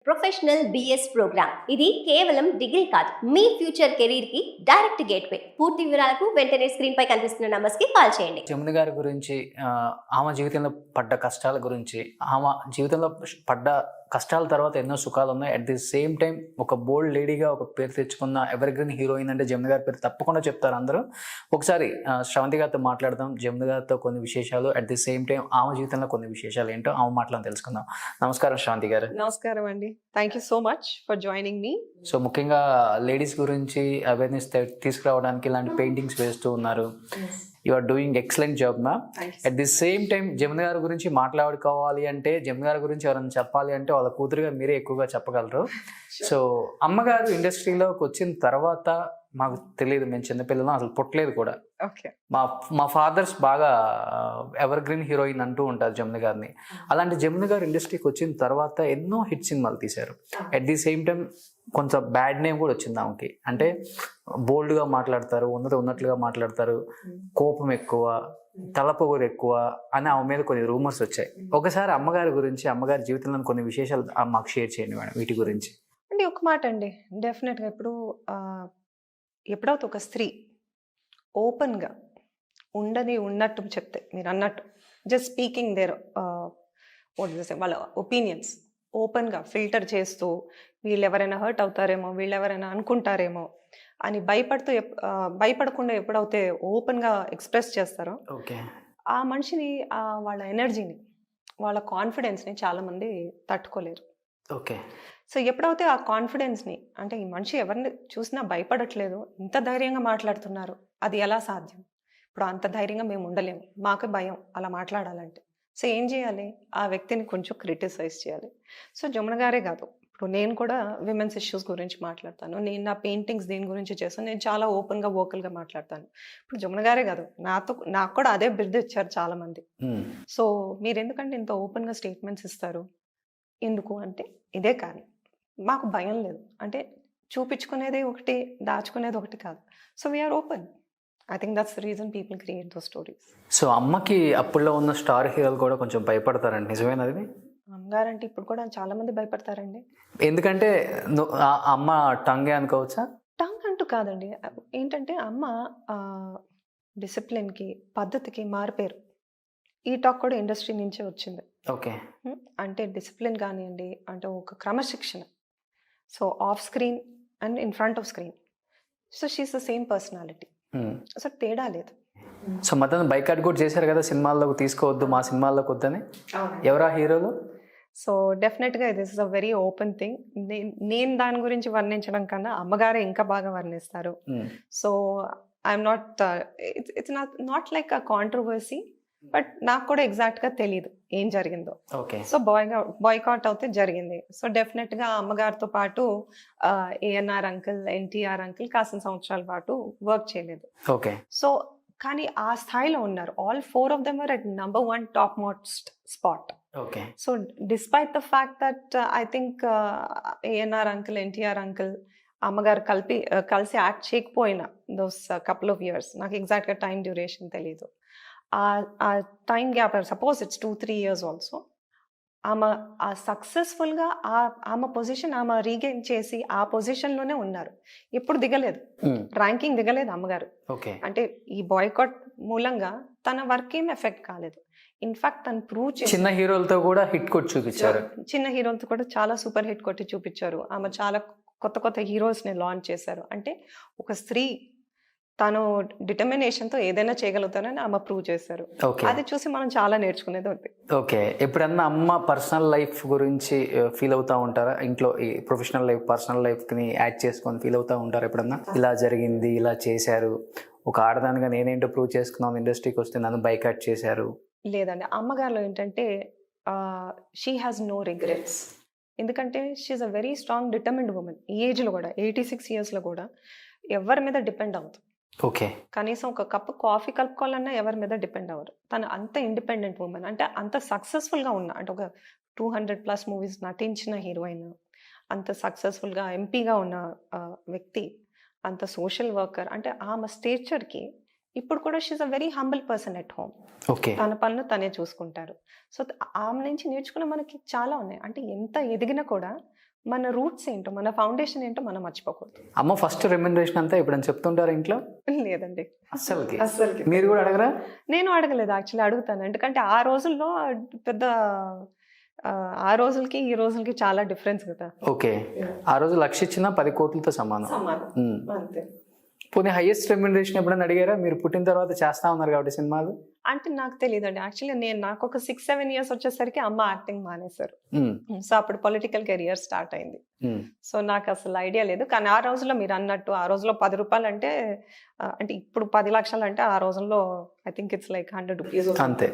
Professional BS programme. ఇది కేవలం degree కాదు, మీ ఫ్యూచర్ కెరీర్ కి డైరెక్ట్ గేట్వే. పూర్తి వివరాలకు వెంటనే స్క్రీన్ పై కనిపిస్తున్న నంబర్స్ కి కాల్ చేయండి. జమున గారి గురించి, ఆమె జీవితంలో పడ్డ కష్టాల గురించి, ఆమె జీవితంలో పడ్డ కష్టాల తర్వాత ఎన్నో సుఖాలు ఉన్నాయి. అట్ ది సేమ్ టైం ఒక బోల్డ్ లేడీగా ఒక పేరు తెచ్చుకున్న ఎవర్ గ్రీన్ హీరోయిన్ అంటే జమున గారి పేరు తప్పకుండా చెప్తారు అందరూ. ఒకసారి శ్రవంతి గారితో మాట్లాడదాం, జమున గారితో కొన్ని విశేషాలు, అట్ ది సేమ్ టైం ఆమె జీవితంలో కొన్ని విశేషాలు ఏంటో ఆమె మాటలను తెలుసుకుందాం. నమస్కారం శ్రవంతి గారు. నమస్కారం అండి, thank you so much for joining మీ. సో ముఖ్యంగా లేడీస్ గురించి అవేర్నెస్ తీసుకురావడానికి ఇలాంటి పెయింటింగ్స్ వేస్తూ ఉన్నారు. You are doing excellent job ma'am. At the same time Jamuna గారి గురించి మాట్లాడుకోవాలి అంటే, జమున గారి గురించి ఎవరైనా చెప్పాలి అంటే వాళ్ళ కూతురుగా మీరే ఎక్కువగా చెప్పగలరు. సో అమ్మగారు ఇండస్ట్రీలోకి వచ్చిన తర్వాత మాకు తెలియదు, మేము చిన్నపిల్లలు అసలు పుట్టలేదు కూడా. మా ఫాదర్స్ బాగా ఎవర్ గ్రీన్ హీరోయిన్ అంటూ ఉంటారు జమున గారిని. అలాంటి జమున గారు ఇండస్ట్రీకి వచ్చిన తర్వాత ఎన్నో హిట్ సినిమాలు తీశారు. అట్ ది సేమ్ టైం కొంచెం బ్యాడ్ నేమ్ కూడా వచ్చింది ఆమెకి. అంటే బోల్డ్గా మాట్లాడతారు, ఉన్నట్లుగా మాట్లాడతారు, కోపం ఎక్కువ, తలపొగరు ఎక్కువ అని ఆమె మీద కొన్ని రూమర్స్ వచ్చాయి. ఒకసారి అమ్మగారి గురించి, అమ్మగారి జీవితంలో కొన్ని విశేషాలు మాకు షేర్ చేయండి మేడం వీటి గురించి. అండి ఒక మాట అండి, డెఫినెట్గా ఎప్పుడైతే ఒక స్త్రీ ఓపెన్గా ఉండని ఉన్నట్టు చెప్తే, మీరు అన్నట్టు జస్ట్ స్పీకింగ్ దేర్ వాళ్ళ ఒపీనియన్స్ ఓపెన్గా ఫిల్టర్ చేస్తూ, వీళ్ళు ఎవరైనా హర్ట్ అవుతారేమో, వీళ్ళు ఎవరైనా అనుకుంటారేమో అని భయపడకుండా ఎప్పుడైతే ఓపెన్గా ఎక్స్ప్రెస్ చేస్తారో, ఆ మనిషిని, వాళ్ళ ఎనర్జీని, వాళ్ళ కాన్ఫిడెన్స్ని చాలామంది తట్టుకోలేరు. సో ఎప్పుడైతే ఆ కాన్ఫిడెన్స్ని, అంటే ఈ మనిషి ఎవరిని చూసినా భయపడట్లేదు, ఇంత ధైర్యంగా మాట్లాడుతున్నారు, అది ఎలా సాధ్యం? ఇప్పుడు అంత ధైర్యంగా మేము ఉండలేము, మాకు భయం అలా మాట్లాడాలంటే. సో ఏం చేయాలి? ఆ వ్యక్తిని కొంచెం క్రిటిసైజ్ చేయాలి. సో జమున గారే కాదు, ఇప్పుడు నేను కూడా విమెన్స్ ఇష్యూస్ గురించి మాట్లాడతాను, నేను నా పెయింటింగ్స్ దేని గురించి చేస్తాను, నేను చాలా ఓపెన్గా వోకల్గా మాట్లాడతాను. ఇప్పుడు జమున గారే కాదు, నాకు కూడా అదే బిరుదు ఇచ్చారు చాలామంది. సో మీరు ఎందుకంటే ఇంత ఓపెన్గా స్టేట్మెంట్స్ ఇస్తారు? ఎందుకు అంటే ఇదే, కానీ మాకు భయం లేదు. అంటే చూపించుకునేది ఒకటి, దాచుకునేది ఒకటి కాదు. So we are open. I think that's the reason people create those stories. So అమ్మకి అప్పుల్లో ఉన్న స్టార్ హీరోలు కూడా కొంచెం భయపడతారండి, నిజమేనది? అమ్మగారంటే ఇప్పుడు కూడా చాలా మంది భయపడతారండి. ఎందుకంటే అమ్మ టంగే అనుకోవచ్చా? టంగ్ అంటూ కాదండి, ఏంటంటే అమ్మ డిసిప్లిన్కి, పద్ధతికి మారిపోయారు. ఈ టాక్ కూడా ఇండస్ట్రీ నుంచే వచ్చింది. అంటే డిసిప్లిన్ కానివ్వండి, అంటే ఒక క్రమశిక్షణ. So off screen and in front of screen, so she's the same personality. So తేడా లేదు. సో మొత్తం బైకాట్ కూడా చేశారు కదా, సినిమాల్లోకి తీసుకోవద్దు, మా సినిమాల్లోకి వద్దని. ఎవరా హీరోలు? సో డెఫినెట్గా this is a very open thing. నేను దాని గురించి వర్ణించడం కన్నా అమ్మగారే ఇంకా బాగా వర్ణిస్తారు. So I'm it's not like a controversy, but నాకు కూడా ఎగ్జాక్ట్గా తెలియదు ఏం జరిగిందో. సో బాయ్కాట్ అయితే జరిగింది. సో డెఫినెట్గా అమ్మగారితో పాటు ఏఎన్ఆర్ అంకుల్, ఎన్టీఆర్ అంకుల్ కాసిన సంవత్సరాల పాటు వర్క్ చేయలేదు. సో కానీ ఆ స్థాయిలో ఉన్నారు. All 4 of them were at number 1 top most spot. So despite the fact that I think ANR uncle, NTR uncle, అమ్మగారు కలిసి యాక్ట్ చేయకపోయినా దోస్ couple of years, నాకు ఎగ్జాక్ట్గా టైం డ్యూరేషన్ తెలీదు, ఆ time gap suppose it's 2-3 years also, ఆమె సక్సెస్ఫుల్గా ఆమె పొజిషన్ ఆమె రీగెయిన్ చేసి ఆ పొజిషన్లోనే ఉన్నారు. ఎప్పుడు దిగలేదు, ర్యాంకింగ్ దిగలేదు అమ్మగారు. అంటే ఈ బాయ్కాట్ మూలంగా తన వర్క్ ఏం ఎఫెక్ట్ కాలేదు. ఇన్ఫాక్ట్ తను ప్రూవ్ చేసి చిన్న హీరోలతో కూడా హిట్ కొట్టి చూపించారు. చిన్న హీరోలతో కూడా చాలా సూపర్ హిట్ కొట్టి చూపించారు. ఆమె చాలా కొత్త హీరోస్ని లాంచ్ చేశారు. అంటే ఒక స్త్రీ తను డిటర్మినేషన్తో ఏదైనా చేయగలుగుతానని ఆమె ప్రూవ్ చేశారు. అది చూసి మనం చాలా నేర్చుకునేది ఉంది. ఎప్పుడన్నా అమ్మ పర్సనల్ లైఫ్ గురించి ఫీల్ అవుతా ఉంటారా? ఇంట్లో ఈ ప్రొఫెషనల్ లైఫ్, పర్సనల్ లైఫ్ని యాడ్ చేసుకొని ఫీల్ అవుతా ఉంటారా ఎప్పుడన్నా? ఇలా జరిగింది, ఇలా చేశారు, ఒక ఆడదానిగా నేనేంటో ప్రూవ్ చేసుకున్నాను, ఇండస్ట్రీకి వస్తే నన్ను బైకాట్ చేశారు? లేదండి, అమ్మగారిలో ఏంటంటే షీ హ్యాస్ నో రిగ్రెట్స్. ఎందుకంటే she's a very strong determined woman. ఈ ఏజ్లో కూడా 86 yearsలో కూడా ఎవరి మీద డిపెండ్ అవుతుంది. కనీసం ఒక కప్పు కాఫీ కలుపుకోవాలన్నా ఎవరి మీద డిపెండ్ అవ్వరు. తను అంత ఇండిపెండెంట్ ఉమెన్, అంటే అంత సక్సెస్ఫుల్గా ఉన్న, అంటే ఒక 200+ మూవీస్ నటించిన హీరోయిన్, అంత సక్సెస్ఫుల్గా ఎంపీగా ఉన్న వ్యక్తి, అంత సోషల్ వర్కర్. అంటే ఆమె స్టేచర్కి ఇప్పుడు కూడా she is a very humble person at home. తన పనులు తనే చూసుకుంటారు. సో ఆమె నుంచి నేర్చుకున్న మనకి చాలా ఉన్నాయి. అంటే ఎంత ఎదిగినా కూడా మన రూట్స్ ఏంటో, మన ఫౌండేషన్ ఏంటో మనం మర్చిపోకూడదు. అమ్మ ఫస్ట్ రెమ్యునరేషన్ అంతా ఎప్పుడైనా చెప్తుంటారా ఇంట్లో? లేదండి, అస్సలకి అస్సలకి. మీరు కూడా అడగరా? నేను అడగలేదు యాక్చువల్లీ, అడుగుతాను. ఎందుకంటే ఆ రోజుల్లో పెద్ద ఆ రోజులకి ఈ రోజులకి చాలా డిఫరెన్స్ కదా. ఓకే, ఆ రోజు లక్ష ఇచ్చినా 10 కోట్లతో సమానం. ఉమ్. అంతే. పోనీ హైయెస్ట్ రెమ్యునరేషన్ ఎప్పుడైనా అడిగారా? మీరు పుట్టిన తర్వాత చేస్తా ఉన్నారు కాబట్టి సినిమాలు. అంటే నాకు తెలియదండి యాక్చువల్లీ. నాకు ఒక 6-7 ఇయర్స్ వచ్చేసరికి అమ్మ యాక్టింగ్ మానేశారు. ఉమ్, సో అప్పుడు పొలిటికల్ కెరియర్ స్టార్ట్ అయింది. ఉమ్. సో నాకు అసలు ఐడియా లేదు. కానీ ఆ రోజుల్లో మీరు అన్నట్టు, ఆ రోజుల్లో 10 రూపాయలు అంటే అంటే ఇప్పుడు 10 లక్షలు అంటే ఆ రోజుల్లో I think it's like 100 rupees. అంతే.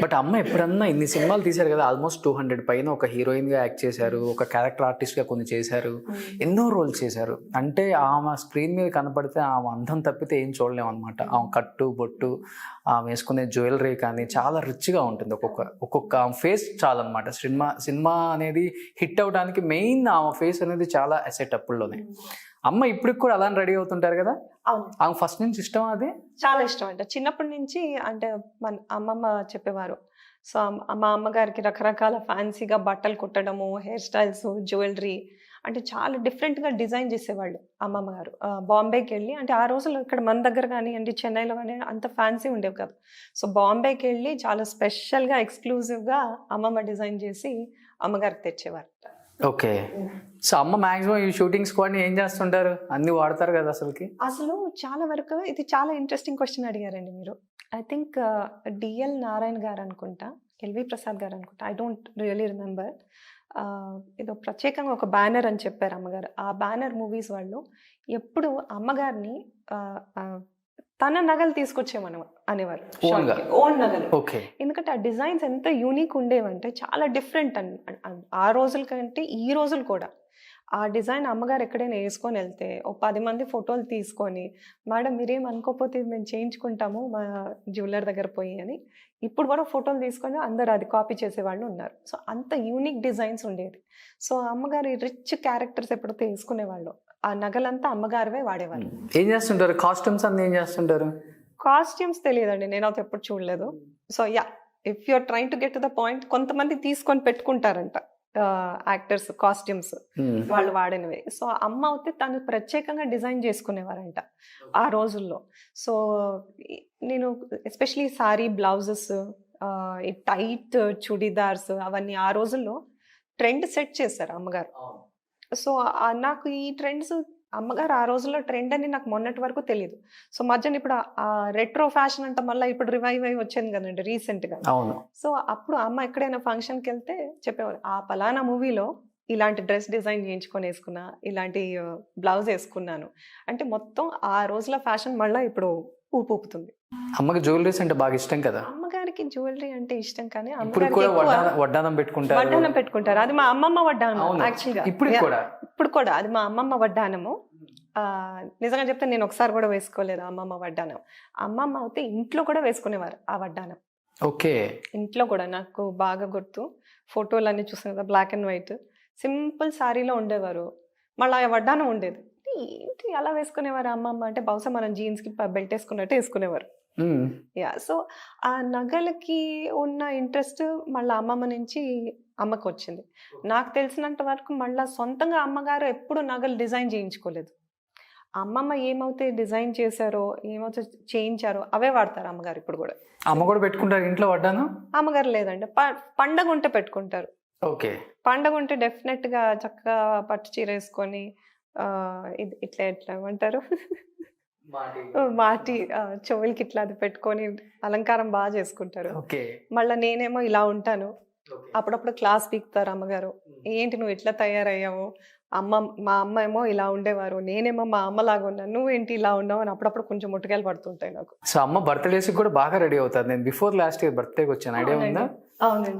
బట్ అమ్మ ఎప్పుడన్నా ఇన్ని సినిమాలు తీశారు కదా, ఆల్మోస్ట్ 200 పైన. ఒక హీరోయిన్ గా యాక్ట్ చేశారు, ఒక క్యారెక్టర్ ఆర్టిస్ట్ గా కొన్ని చేశారు, ఎన్నో రోల్స్ చేశారు. అంటే ఆమె స్క్రీన్ మీద కనపడితే ఆమె అందం తప్పితే ఏం చూడలేము అనమాట. ఆమె కట్టు బొట్టు, ఆమె వేసుకునే జ్యువెలరీ కానీ చాలా రిచ్గా ఉంటుంది. ఒక్కొక్క ఫేస్ చాలన్నమాట. సినిమా అనేది హిట్ అవడానికి మెయిన్ ఆమె ఫేస్ అనేది చాలా అసెట్ అప్పుల్లోనే. అమ్మ ఇప్పటికి కూడా అలానే రెడీ అవుతుంటారు కదా? అవును, ఆమె ఫస్ట్ నుంచి ఇష్టం అది? చాలా ఇష్టం అంట. చిన్నప్పటి నుంచి అంటే మన అమ్మమ్మ చెప్పేవారు. సో మా అమ్మగారికి రకరకాల ఫ్యాన్సీగా బట్టలు కుట్టడము, హెయిర్ స్టైల్స్, జ్యువెలరీ అంటే చాలా డిఫరెంట్గా డిజైన్ చేసేవాళ్ళు అమ్మమ్మ గారు. బాంబేకి వెళ్ళి, అంటే ఆ రోజుల్లో ఇక్కడ మన దగ్గర కానీ అంటే చెన్నైలో కానీ అంత ఫ్యాన్సీ ఉండేవి కాదు. సో బాంబేకి వెళ్ళి చాలా స్పెషల్గా ఎక్స్క్లూజివ్గా అమ్మమ్మ డిజైన్ చేసి అమ్మగారికి తెచ్చేవారు. ఓకే. సో అమ్మ మాక్సిమం ఈ షూటింగ్స్ కూడా ఏం చేస్తుంటారు? అన్ని వాడతారు కదా అసలు చాలా వరకు. ఇది చాలా ఇంట్రెస్టింగ్ క్వశ్చన్ అడిగారండి మీరు. ఐ థింక్ డిఎల్ నారాయణ గారు అనుకుంటా, ఎల్వి ప్రసాద్ గారు అనుకుంటా, ఐ డోంట్ రియలీ రిమెంబర్. ఏదో ప్రత్యేకంగా ఒక బ్యానర్ అని చెప్పారు అమ్మగారు. ఆ బ్యానర్ మూవీస్ వాళ్ళు ఎప్పుడు అమ్మగారిని తన నగలు తీసుకొచ్చేమని అనేవారు, ఓన్ నగలు. ఓకే. ఎందుకంటే ఆ డిజైన్స్ ఎంత యూనిక్ ఉండేవంటే చాలా డిఫరెంట్ ఆ రోజుల కంటే ఈ రోజులు కూడా. ఆ డిజైన్ అమ్మగారు ఎక్కడైనా వేసుకొని వెళ్తే ఓ 10 మంది ఫోటోలు తీసుకొని, మేడం మీరేం అనుకోకపోతే మేము చేయించుకుంటాము మా జ్యువెలర్ దగ్గర పోయి అని ఇప్పుడు కూడా ఫోటోలు తీసుకొని అందరు అది కాపీ చేసేవాళ్ళు ఉన్నారు. సో అంత యూనిక్ డిజైన్స్ ఉండేది. సో అమ్మగారి రిచ్ క్యారెక్టర్స్ ఎప్పుడైతే వేసుకునేవాళ్ళు, ఆ నగలంతా అమ్మగారివే వాడేవాళ్ళు. ఏం చేస్తుంటారు? కాస్ట్యూమ్స్ అన్ని ఏం చేస్తుంటారు? కాస్ట్యూమ్స్ తెలియదండి, నేను అయితే ఎప్పుడు చూడలేదు. So yeah, if you're trying to get to the point, కొంతమంది తీసుకొని పెట్టుకుంటారంట యాక్టర్స్ కాస్ట్యూమ్స్ వాళ్ళు వాడినవి. సో అమ్మ అయితే తను ప్రత్యేకంగా డిజైన్ చేసుకునేవారంట ఆ రోజుల్లో. సో నేను ఎస్పెషలీ సారీ బ్లౌజెస్, ఈ టైట్ చుడీదార్స్ అవన్నీ ఆ రోజుల్లో ట్రెండ్ సెట్ చేశారు అమ్మగారు. సో నాకు ఈ ట్రెండ్స్ అమ్మగారు ఆ రోజుల్లో ట్రెండ్ అని నాకు మొన్నటి వరకు తెలియదు. సో మధ్యన ఇప్పుడు ఆ రెట్రో ఫ్యాషన్ అంట మళ్ళీ ఇప్పుడు రివైవ్ అయి వచ్చింది కదండి రీసెంట్గా. సో అప్పుడు అమ్మ ఎక్కడైనా ఫంక్షన్కి వెళ్తే చెప్పేవారు, ఆ పలానా మూవీలో ఇలాంటి డ్రెస్ డిజైన్ చేయించుకొని వేసుకున్నా, ఇలాంటి బ్లౌజ్ వేసుకున్నాను అంటే మొత్తం ఆ రోజుల ఫ్యాషన్ మళ్ళీ ఇప్పుడు ఊపుతుంది. అమ్మకి జ్యువెలరీస్ అంటే బాగా ఇష్టం కదా? అమ్మగారికి జ్యువెలరీ అంటే ఇష్టం, కానీ వడ్డానం పెట్టుకుంటారు. అది మా అమ్మమ్మ వడ్డానం యాక్చువల్గా. ఇప్పుడు కూడా అది మా అమ్మమ్మ వడ్డానము. నిజంగా చెప్తే నేను ఒకసారి కూడా వేసుకోలేదు అమ్మమ్మ వడ్డానం. అమ్మమ్మ అయితే ఇంట్లో కూడా వేసుకునేవారు ఆ వడ్డానం. ఓకే. ఇంట్లో కూడా నాకు బాగా గుర్తు, ఫోటోలు అన్ని చూసాను కదా, బ్లాక్ అండ్ వైట్ సింపుల్ శారీలో ఉండేవారు. మళ్ళీ ఆ వడ్డానం ఉండేది. ఏంటి అలా వేసుకునేవారు అమ్మమ్మ అంటే, బహుశా మనం జీన్స్కి బెల్ట్ వేసుకున్నట్టు వేసుకునేవారు. యా. సో ఆ నగలకి ఉన్న ఇంట్రెస్ట్ మళ్ళీ అమ్మమ్మ నుంచి అమ్మకు వచ్చింది. నాకు తెలిసినంత వరకు మళ్ళీ సొంతంగా అమ్మగారు ఎప్పుడు నగలు డిజైన్ చేయించుకోలేదు. అమ్మమ్మ ఏమైతే డిజైన్ చేశారో, ఏమైతే చేయించారో అవే వాడతారు అమ్మగారు ఇప్పుడు కూడా. అమ్మ కూడా పెట్టుకుంటారు ఇంట్లో వడ్డాను? అమ్మగారు లేదండి, పండగ ఉంటే పెట్టుకుంటారు. ఓకే. పండగ ఉంటే డెఫినెట్గా చక్కగా పట్టు చీర వేసుకొని ఇట్లా ఏమంటారు, మాటి చెవులకి ఇట్లా అది పెట్టుకొని అలంకారం బాగా చేసుకుంటారు. మళ్ళీ నేనేమో ఇలా ఉంటాను, అప్పుడప్పుడు క్లాస్ పీకుతారు అమ్మగారు, ఏంటి నువ్వు ఇట్లా తయారయ్యావు, మా అమ్మ ఏమో ఇలా ఉండేవారు, నేనేమో మా అమ్మలాగా ఉన్నాను, నువ్వేంటి ఇలా ఉన్నావు అని అప్పుడప్పుడు కొంచెం ముట్టుకాయలు పడుతుంటాయి నాకు. సో అమ్మ బర్త్డేస్ కూడా బాగా రెడీ అవుతారు. నేను బిఫోర్ లాస్ట్ ఇయర్ బర్త్డేకి వచ్చాను, ఐడియా ఉందా?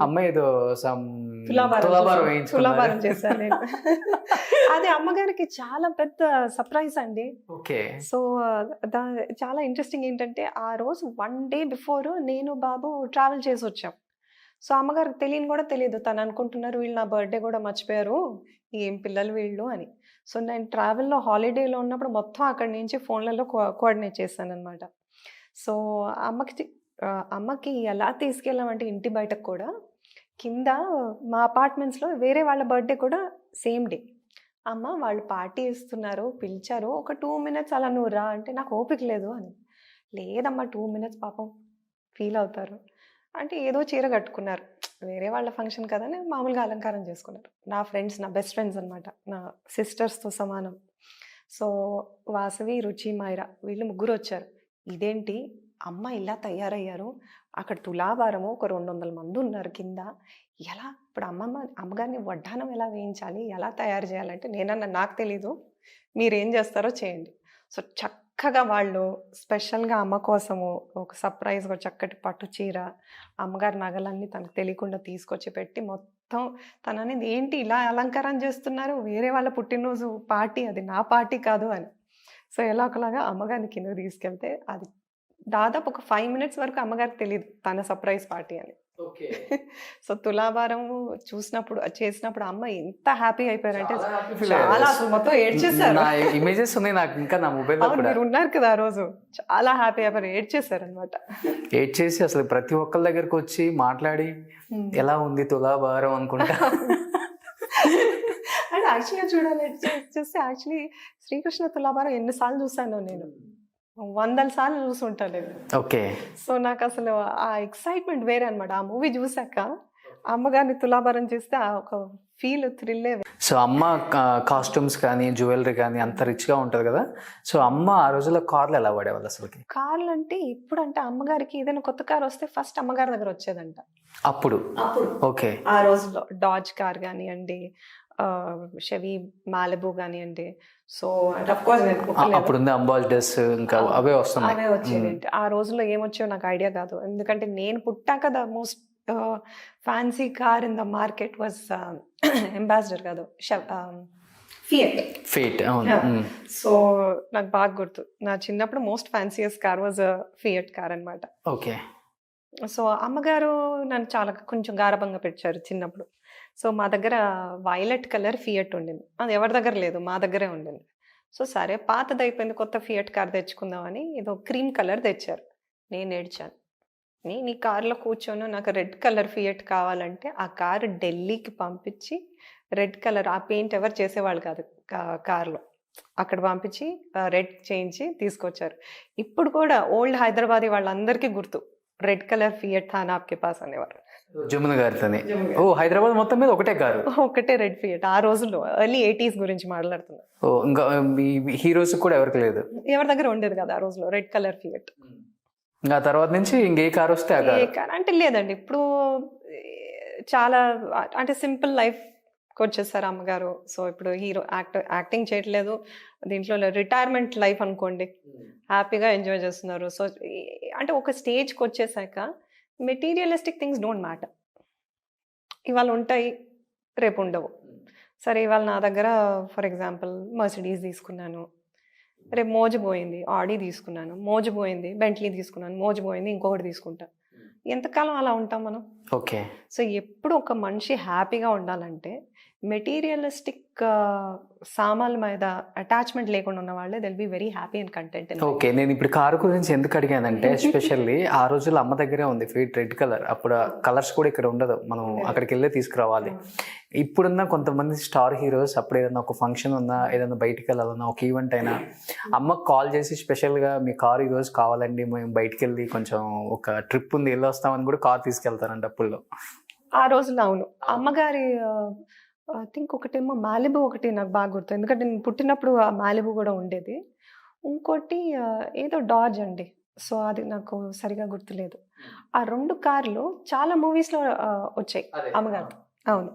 అమ్మ ఏదో తులాభారం చేశాను నేను. అది అమ్మగారికి చాలా పెద్ద సర్ప్రైజ్ అండి. సో చాలా ఇంట్రెస్టింగ్ ఏంటంటే, ఆ రోజు 1 డే బిఫోర్ నేను బాబు ట్రావెల్ చేసి వచ్చాం. సో అమ్మగారికి తెలియని కూడా తెలియదు, తను అనుకుంటున్నారు వీళ్ళు నా బర్త్డే కూడా మర్చిపోయారు, ఏం పిల్లలు వీళ్ళు అని. సో నేను ట్రావెల్లో హాలిడేలో ఉన్నప్పుడు మొత్తం అక్కడి నుంచి ఫోన్లలో కోఆర్డినేట్ చేశాను అనమాట. సో అమ్మకి ఎలా తీసుకెళ్ళామంటే ఇంటి బయటకు కూడా కింద మా అపార్ట్మెంట్స్లో వేరే వాళ్ళ బర్త్డే కూడా సేమ్ డే. అమ్మ వాళ్ళు పార్టీ ఇస్తున్నారు, పిలిచారు, ఒక 2 minutes అలా నువ్వు రా అంటే నాకు ఓపిక లేదు అని. లేదమ్మా 2 minutes పాపం ఫీల్ అవుతారు అంటే ఏదో చీర కట్టుకున్నారు, వేరే వాళ్ళ ఫంక్షన్ కదా అని మామూలుగా అలంకారం చేసుకున్నారు. నా ఫ్రెండ్స్, నా బెస్ట్ ఫ్రెండ్స్ అనమాట, నా సిస్టర్స్తో సమానం. సో వాసవి, రుచి, మైరా వీళ్ళు ముగ్గురు వచ్చారు. ఇదేంటి అమ్మ ఇలా తయారయ్యారు, అక్కడ తులాభారము ఒక 200 మంది ఉన్నారు కింద, ఎలా ఇప్పుడు అమ్మగారిని వడ్డానం ఎలా వేయించాలి, ఎలా తయారు చేయాలంటే నేనన్నా నాకు తెలీదు, మీరేం చేస్తారో చేయండి. సో చక్కగా వాళ్ళు స్పెషల్గా అమ్మ కోసము ఒక సర్ప్రైజ్గా చక్కటి పట్టు చీర, అమ్మగారి నగలన్నీ తనకు తెలియకుండా తీసుకొచ్చి పెట్టి మొత్తం తననేది ఏంటి ఇలా అలంకారం చేస్తున్నారు, వేరే వాళ్ళ పుట్టినరోజు పార్టీ, అది నా పార్టీ కాదు అని. సో ఎలా ఒకలాగా అమ్మగారిని కిందకి తీసుకెళ్తే అది దాదాపు ఒక 5 minutes వరకు అమ్మగారికి తెలియదు తన సర్ప్రైజ్ పార్టీ అని. సో తులాభారం చూసినప్పుడు చేసినప్పుడు అమ్మ ఎంత హ్యాపీ అయిపోయారంటే చాలా అసలు మొత్తం ఏడ్చేసారు. ఇమేజెస్ ఉన్నాయి నాకు ఇంకా నా మొబైల్. మీరు ఉన్నారు కదా ఆ రోజు, చాలా హ్యాపీ అయిపోయారు, ఏడ్చేసారు అనమాట. ఏడ్చేసి అసలు ప్రతి ఒక్కరి దగ్గరకు వచ్చి మాట్లాడి ఎలా ఉంది తులాభారం అనుకుంటా. అండ్ యాక్చువల్గా చూడాలి చూస్తే యాక్చువల్లీ శ్రీకృష్ణ తులాభారం ఎన్నిసార్లు చూసాను నేను, 100 సార్లు చూసుంటాను నేను. ఓకే. సో నాకు అసలు ఆ ఎక్సైట్మెంట్ వేరే అనమాట. ఆ మూవీ చూసాక అమ్మగారిని తులాభారం చేస్తే ఆ ఒక ఫీల్, థ్రిల్లే. సో అమ్మ కాస్ట్యూమ్స్ కానీ జ్యువెలరీ కానీ అంత రిచ్గా ఉంటుంది కదా. సో అమ్మ ఆ రోజుల్లో కార్లు ఎలా వాడేవాళ్ళు అసలుకి? కార్లు అంటే ఇప్పుడు అంటే అమ్మగారికి ఏదైనా కొత్త కార్ వస్తే ఫస్ట్ అమ్మగారి దగ్గర వచ్చేదంట అప్పుడు. ఓకే. ఆ రోజుల్లో డాజ్ కార్ కానివ్వండి, షెవీ మాలిబు కానివ్వండి. సో అప్పుడు అంబాసిడర్స్ ఇంకా అవే వస్తున్నాయి. అవే వచ్చేది. ఆ రోజుల్లో ఏమొచ్చాయో నాకు ఐడియా కాదు, ఎందుకంటే నేను పుట్టాక the most fancy car in the market was Ambassador కాదు, ఫియట్. సో నాకు బాగా గుర్తు, నా చిన్నప్పుడు most fanciest car was Fiat car అనమాట. ఓకే. సో అమ్మగారు నన్ను చాలా కొంచెం గారభంగా పెట్టారు చిన్నప్పుడు. సో మా దగ్గర వైలెట్ కలర్ ఫియట్ ఉండింది, అది ఎవరి దగ్గర లేదు, మా దగ్గరే ఉండింది. సో సరే పాతది అయిపోయింది, కొత్త ఫియట్ కార్ తెచ్చుకుందామని ఏదో క్రీమ్ కలర్ తెచ్చారు. నేను ఏడ్చాను, నేను ఈ కార్లో కూర్చొని నాకు రెడ్ కలర్ ఫియట్ కావాలంటే ఆ కారు ఢిల్లీకి పంపించి రెడ్ కలర్, ఆ పెయింట్ ఎవరు చేసేవాళ్ళు కాదు కార్లో, అక్కడ పంపించి రెడ్ చేయించి తీసుకొచ్చారు. ఇప్పుడు కూడా ఓల్డ్ హైదరాబాదీ వాళ్ళందరికీ గుర్తు, రెడ్ కలర్ ఫియట్ థా నాప్కే పాస్ అనేవారు. జమున గారితోనే. ఓ హైదరాబాద్ మొత్తం మీద ఒకటే కారు, ఒకటే రెడ్ ఫియట్. ఆ రోజుల్లో ఎర్లీ 80s గురించి మాట్లాడుతున్నా. ఓ ఇంకా హీరోస్ కూడా ఎవరికి లేదు, ఎవరి దగ్గర ఉండేది కదా ఆ రోజులో రెడ్ కలర్ ఫియట్. ఇంకా తర్వాత నుంచి ఇంకే కార్ వస్తే ఆ కార్ అంటే లేదండి. ఇప్పుడు చాలా అంటే సింపుల్ లైఫ్ వచ్చేసారు అమ్మగారు. సో ఇప్పుడు హీరో యాక్టింగ్ చేయట్లేదు, దీంట్లో రిటైర్మెంట్ లైఫ్ అనుకోండి, హ్యాపీగా ఎంజాయ్ చేస్తున్నారు. సో అంటే ఒక స్టేజ్కి వచ్చేసాక మెటీరియలిస్టిక్ థింగ్స్ డోంట్ మ్యాటర్. ఇవాళ ఉంటాయి, రేపు ఉండవు. సరే ఇవాళ నా దగ్గర ఫర్ ఎగ్జాంపుల్ మర్సిడీస్ తీసుకున్నాను, రేపు మోజుపోయింది ఆడీ తీసుకున్నాను, మోజుపోయింది బెంట్లీ తీసుకున్నాను, మోజుపోయింది ఇంకొకటి తీసుకుంటా. ఎంతకాలం అలా ఉంటాం మనం? ఓకే. సో ఎప్పుడు ఒక మనిషి హ్యాపీగా ఉండాలంటే మెటీరియలిస్టిక్ సామాన్ల మీద అటాచ్మెంట్ లేకుండా ఉన్న వాళ్ళే they'll be very happy and content. Okay. నేను ఇప్పుడు కారు గురించి ఎందుకు అడిగానంటే ఎస్పెషల్లీ ఆ రోజుల్లో అమ్మ దగ్గరే ఉంది ఫీట్ రెడ్ కలర్. అప్పుడు కలర్స్ కూడా ఇక్కడ ఉండదు, మనం అక్కడికి వెళ్ళే తీసుకురావాలి. ఇప్పుడున్న కొంతమంది స్టార్ హీరోస్ అప్పుడు ఏదైనా ఒక ఫంక్షన్ ఉన్నా, ఏదైనా బయటికి వెళ్ళాలన్నా, ఒక ఈవెంట్ అయినా అమ్మకు కాల్ చేసి స్పెషల్గా మీ కారు ఈరోజు కావాలండి, మేము బయటికి వెళ్ళి కొంచెం ఒక ట్రిప్ ఉంది వెళ్ళి వస్తామని కూడా కార్ తీసుకెళ్తారంట అప్పుల్లో. ఆ రోజుల్లో అవును. అమ్మగారి ఐ థింక్ ఒకటేమో మాలిబు, ఒకటి నాకు బాగా గుర్తు, ఎందుకంటే నేను పుట్టినప్పుడు ఆ మాలిబు కూడా ఉండేది. ఇంకోటి ఏదో డాజ్ అండి, సో అది నాకు సరిగా గుర్తులేదు. ఆ 2 కార్లు చాలా మూవీస్లో వచ్చాయి అమ్మగారు. అవును,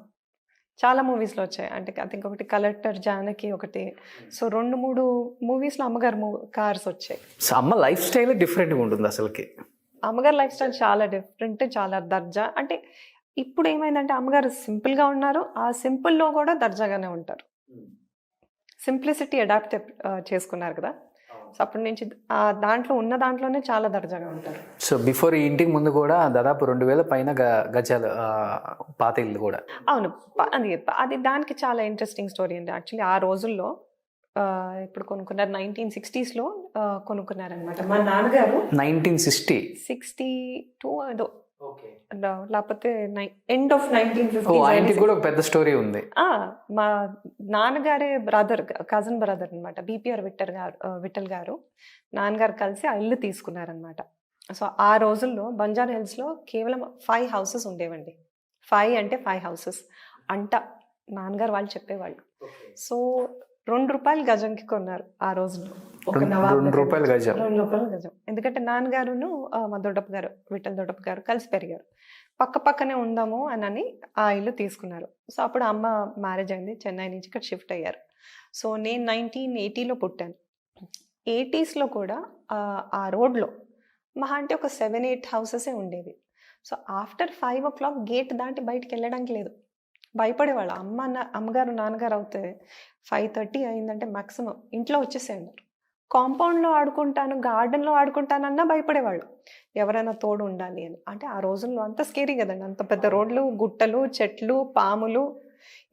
చాలా మూవీస్లో వచ్చాయి. అంటే ఐ థింక్ ఒకటి కలెక్టర్ జానకి ఒకటి, సో 2-3 మూవీస్లో అమ్మగారు కార్స్ వచ్చాయి. సో అమ్మ లైఫ్ స్టైల్ డిఫరెంట్గా ఉంటుంది అసలుకి. అమ్మగారు లైఫ్ స్టైల్ చాలా డిఫరెంట్, చాలా దర్జా. అంటే ఇప్పుడు ఏమైందంటే అమ్మగారు సింపుల్గా ఉన్నారు, ఆ సింపుల్లో కూడా దర్జాగానే ఉంటారు. సింప్లిసిటీ అడాప్ట్ చేసుకున్నారు కదా, సో అప్పటి నుంచి దాంట్లో ఉన్న దాంట్లోనే చాలా దర్జాగా ఉంటారు. సో బిఫోర్ ఈ ఇంటికి ముందు కూడా దాదాపు 2000 పైన గజాలు పాత ఇల్లు కూడా. అవును, అది దానికి చాలా ఇంట్రెస్టింగ్ స్టోరీ అండి. యాక్చువల్లీ ఆ రోజుల్లో ఇప్పుడు కొనుక్కున్నారు 1960s కొనుక్కున్నారనమాట. మా నాన్నగారు 1962 ఏదో లేకపోతే ఎండ్ ఆఫ్ ఓ ఆయనకి 1950s. కూడా ఒక పెద్ద స్టోరీ ఉంది. మా నాన్నగారే బ్రదర్, కజిన్ బ్రదర్ అనమాట, బీపీఆర్ విఠల్ గారు నాన్నగారు కలిసి ఆ ఇల్లు తీసుకున్నారనమాట. సో ఆ రోజుల్లో బంజారా హిల్స్లో కేవలం 5 houses ఉండేవండి. 5 అంటే 5 houses అంట నాన్నగారు వాళ్ళు చెప్పేవాళ్ళు. సో ₹2 గజంకి కొన్నారు ఆ రోజుల్లో. ఒక నవాబ్ ₹2 గజం. ₹2 గజం. ఎందుకంటే నాన్నగారును మా దొడ్డప్ప గారు, విఠల్ దొడ్డప్ప గారు కలిసి పెరిగారు. పక్క పక్కనే ఉందాము అని ఆ ఇల్లు తీసుకున్నారు. సో అప్పుడు అమ్మ మ్యారేజ్ అయింది, చెన్నై నుంచి ఇక్కడ షిఫ్ట్ అయ్యారు. సో నేను 1980లో పుట్టాను. 80sలో కూడా ఆ రోడ్లో మహా అంటే ఒక 7-8 హౌసెసే ఉండేవి. సో ఆఫ్టర్ 5 o'clock గేట్ దాటి బయటికి వెళ్ళడానికి లేదు, భయపడేవాళ్ళు. అమ్మగారు నాన్నగారు అవుతే 5:30 అయిందంటే మ్యాక్సిమం ఇంట్లో వచ్చేసేయండి. కాంపౌండ్లో ఆడుకుంటాను, గార్డెన్లో ఆడుకుంటానన్నా భయపడేవాళ్ళు, ఎవరైనా తోడు ఉండాలి అని. అంటే ఆ రోజుల్లో అంత స్కేరీ కదండి, అంత పెద్ద రోడ్లు, గుట్టలు, చెట్లు, పాములు.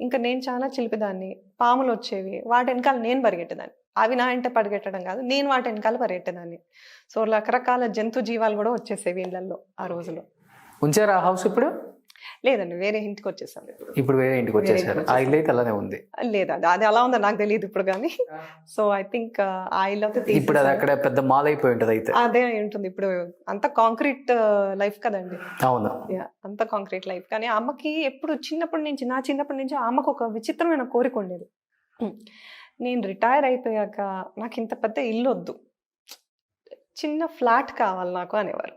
ఇంకా నేను చాలా చిలిపిదాన్ని, పాములు వచ్చేవి, వాటి వెనకాల నేను పరిగెట్టేదాన్ని. అవి నా ఇంట పరిగెట్టడం కాదు, నేను వాటి వెనకాల పరిగెట్టేదాన్ని. సో రకరకాల జంతు జీవాలు కూడా వచ్చేసేవి ఇళ్ళల్లో ఆ రోజులో. ఉంచారు ఆ హౌస్ ఇప్పుడు? లేదండి, వేరే ఇంటికి వచ్చేసాం ఇప్పుడు వేరే ఇంటికి వచ్చేసారు. ఆ ఇల్లు అయితే అలానే ఉంది. లేదండి, అది అలా ఉందో నాకు తెలియదు ఇప్పుడు కానీ. సో ఐ థింక్ ఆ ఇల్లు అయితే ఇప్పుడు అది అక్కడ పెద్ద మాల్ అయిపోయి ఉంటుంది అయితే. అదే ఉంటుంది ఇప్పుడు. అంత కాంక్రీట్ లైఫ్ కదండి. అవును, అంత కాంక్రీట్ లైఫ్. కానీ అమ్మకి ఎప్పుడు నా చిన్నప్పటి నుంచి అమ్మకు ఒక విచిత్రమైన కోరిక ఉండేది. నేను రిటైర్ అయిపోయాక నాకు ఇంత పెద్ద ఇల్లు వద్దు, చిన్న ఫ్లాట్ కావాలి నాకు అనేవారు.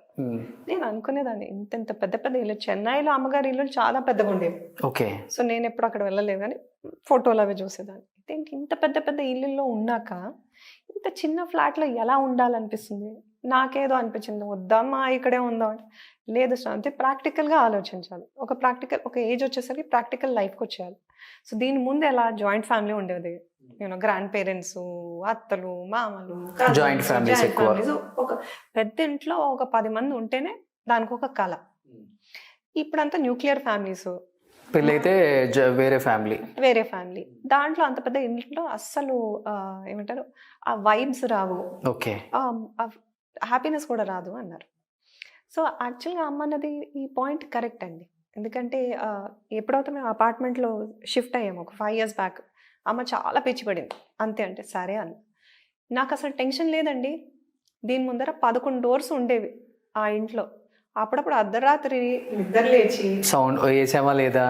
నేను అనుకునేదాన్ని, ఇంత పెద్ద పెద్ద ఇల్లు, చెన్నైలో అమ్మగారి ఇల్లు చాలా పెద్దగా ఉండేవి. ఓకే. సో నేను ఎప్పుడు అక్కడ వెళ్ళలేదు కానీ ఫోటోలు అవి చూసేదాన్ని. ఏంటి ఇంత పెద్ద పెద్ద ఇల్లుల్లో ఉన్నాక ఇంత చిన్న ఫ్లాట్లో ఎలా ఉండాలనిపిస్తుంది. నాకేదో అనిపించింది, వద్దామా ఇక్కడే ఉందాం అంటే, లేదు శ్రాంతి, ప్రాక్టికల్గా ఆలోచించాలి. ఒక ఏజ్ వచ్చేసరికి ప్రాక్టికల్ లైఫ్కి వచ్చేయాలి. సో దీని ముందు ఎలా జాయింట్ ఫ్యామిలీ ఉండేది, గ్రాండ్ పేరెంట్స్, అత్తలు, మామలు, జాయింట్ ఫ్యామిలీస్ ఎక్కువ. ఒక పెద్ద ఇంట్లో ఒక 10 మంది ఉంటేనే దానికి ఒక కళ. ఇప్పుడంతా న్యూక్లియర్ ఫ్యామిలీస్, పెళ్ళైతే వేరే ఫ్యామిలీ. దాంట్లో అంత పెద్ద ఇంట్లో అస్సలు ఏమంటారు, ఆ వైబ్స్ రావు, ఓకే, హ్యాపీనెస్ కూడా రాదు అన్నారు. సో యాక్చువల్గా అమ్మ అన్నది ఈ పాయింట్ కరెక్ట్ అండి. ఎందుకంటే ఎప్పుడైతే మేము అపార్ట్మెంట్లో షిఫ్ట్ అయ్యాము ఒక 5 years బ్యాక్, అమ్మ చాలా పిచ్చి పడింది. అంతే అంటే సరే అన్న. నాకు అసలు టెన్షన్ లేదండి. దీని ముందర 11 doors ఉండేవి ఆ ఇంట్లో. అప్పుడప్పుడు అర్ధరాత్రి నిద్ర లేచి సౌండ్ వేసామా లేదా,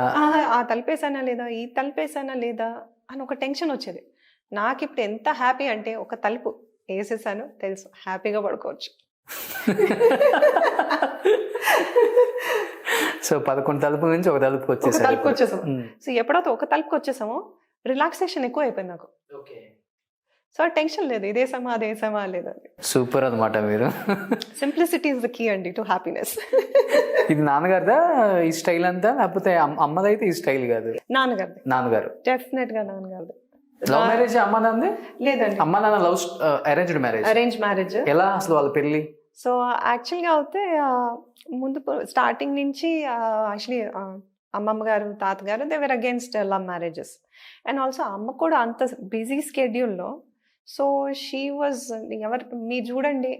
ఆ తలుపేసానా లేదా, ఈ తలుపేసానా లేదా అని ఒక టెన్షన్ వచ్చేది. నాకు ఇప్పుడు ఎంత హ్యాపీ అంటే, ఒక తలుపు వేసేసాను తెలుసు, హ్యాపీగా పడుకోవచ్చు. సో 11 తలుపు నుంచి ఒక తలుపుకి వచ్చేసాము. సో ఎప్పుడైతే ఒక తలుపుకి వచ్చేసామో రిలాక్సేషన్ ఎక్కువ అయిపోయింది నాకు. సో టెన్షన్ లేదు, ఇదేసామా అదేసామా లేదండి. సూపర్ అనమాట మీరు. సింప్లిసిటీ ఇస్ ద కీ అండి టు హ్యాపీనెస్. ఇది నాన్నగారిదా ఈ స్టైల్ అంతా, లేకపోతే అమ్మదైతే ఈ స్టైల్ కాదు? నాన్నగారు డెఫినెట్ గా నాన్నగారు. లవ్ మ్యారేజ్ అమ్మదంది? లేదండి, అమ్మ నాన్న లవ్ అరేంజ్డ్ మ్యారేజ్. ఎలా అసలు వాళ్ళ పెళ్లి? సో యాక్చువల్గా అయితే ముందు స్టార్టింగ్ నుంచి యాక్చువల్లీ అమ్మమ్మ గారు, తాతగారు they were against love marriages. And also అమ్మ కూడా అంత బిజీ స్కెడ్యూల్లో. సో షీ వాజ్, మీరు చూడండి,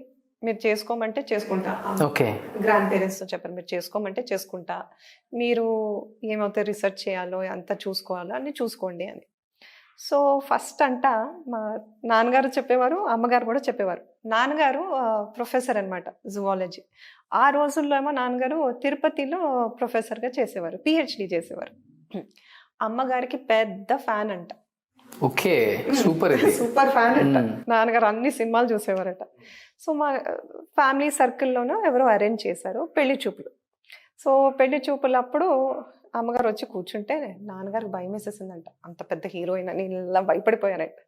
మీరు చేసుకోమంటే చేసుకుంటా, ఓకే, గ్రాండ్ పేరెంట్స్తో చెప్పారు మీరు చేసుకోమంటే చేసుకుంటా, మీరు ఏమైతే రిసెర్చ్ చేయాలో అంతా చూసుకోవాలో అన్నీ చూసుకోండి అని. సో ఫస్ట్ మా నాన్నగారు చెప్పేవారు, అమ్మగారు కూడా చెప్పేవారు. నాన్నగారు ప్రొఫెసర్ అనమాట, జువాలజీ. ఆ రోజుల్లో ఏమో నాన్నగారు తిరుపతిలో ప్రొఫెసర్గా చేసేవారు, పిహెచ్డి చేసేవారు. అమ్మగారికి పెద్ద ఫ్యాన్ అంట. ఓకే, సూపర్ ఫ్యాన్ అంట. నాన్నగారు అన్ని సినిమాలు చూసేవారట. సో మా ఫ్యామిలీ సర్కిల్లోనూ ఎవరో అరేంజ్ చేశారు పెళ్లి చూపులు. సో పెళ్లి చూపులప్పుడు అమ్మగారు వచ్చి కూర్చుంటే నాన్నగారికి భయం వేసేసిందంట. అంత పెద్ద హీరోయిన్ అని ఇలా భయపడిపోయారంట.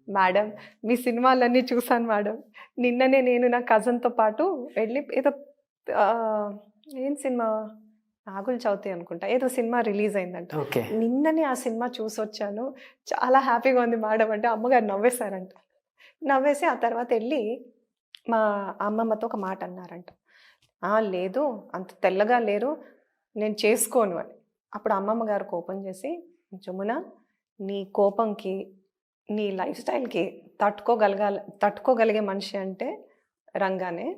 మేడం, మీ సినిమాలన్నీ చూసాను మేడం, నిన్ననే నేను నా కజిన్తో పాటు వెళ్ళి ఏదో ఏం సినిమా, నాగుల చవితి అనుకుంటా, ఏదో సినిమా రిలీజ్ అయిందంట, నిన్ననే ఆ సినిమా చూసి వచ్చాను, చాలా హ్యాపీగా ఉంది మేడం అంటే అమ్మగారు నవ్వేశారంట. నవ్వేసి ఆ తర్వాత వెళ్ళి మా అమ్మమ్మతో ఒక మాట అన్నారంట, లేదు అంత తెల్లగా లేరు, నేను చేసుకోను అని. అప్పుడు అమ్మమ్మ గారు కోపం చేసి, జమున, నీ కోపంకి నీ లైఫ్ స్టైల్కి తట్టుకోగలిగే మనిషి అంటే రంగానే,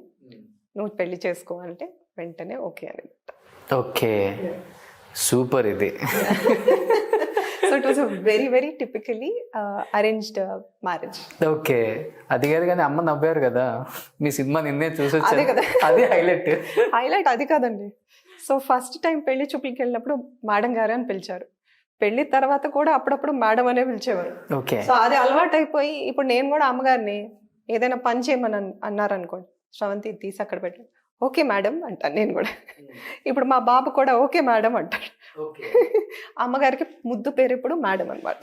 నువ్వు పెళ్లి చేసుకో అంటే వెంటనే ఓకే అని. ఓకే, సూపర్ ఇది. So it was very very typically arranged marriage. Okay, అది కాదు కానీ అమ్మ నవ్వారు కదా మీ సినిమా నిన్నే చూసి అదే వచ్చారు కదా. అదే హైలైట్. హైలైట్ అది కాదండి. సో ఫస్ట్ టైం పెళ్లి చూపులకి వెళ్ళినప్పుడు మేడం గారు అని పిలిచారు. పెళ్లి తర్వాత కూడా అప్పుడప్పుడు మేడం అనే పిలిచేవారు. ఓకే, సో అది అలవాటు అయిపోయి ఇప్పుడు నేను కూడా అమ్మగారిని ఏదైనా పని చేయమని అన్నారు అనుకోండి, శ్రవంతి తీసి అక్కడ పెట్టాను, ఓకే మేడం అంటాను నేను కూడా. ఇప్పుడు మా బాబు కూడా ఓకే మేడం అంటాడు. అమ్మగారికి ముద్దు పేరు ఇప్పుడు మేడం అన్నమాట.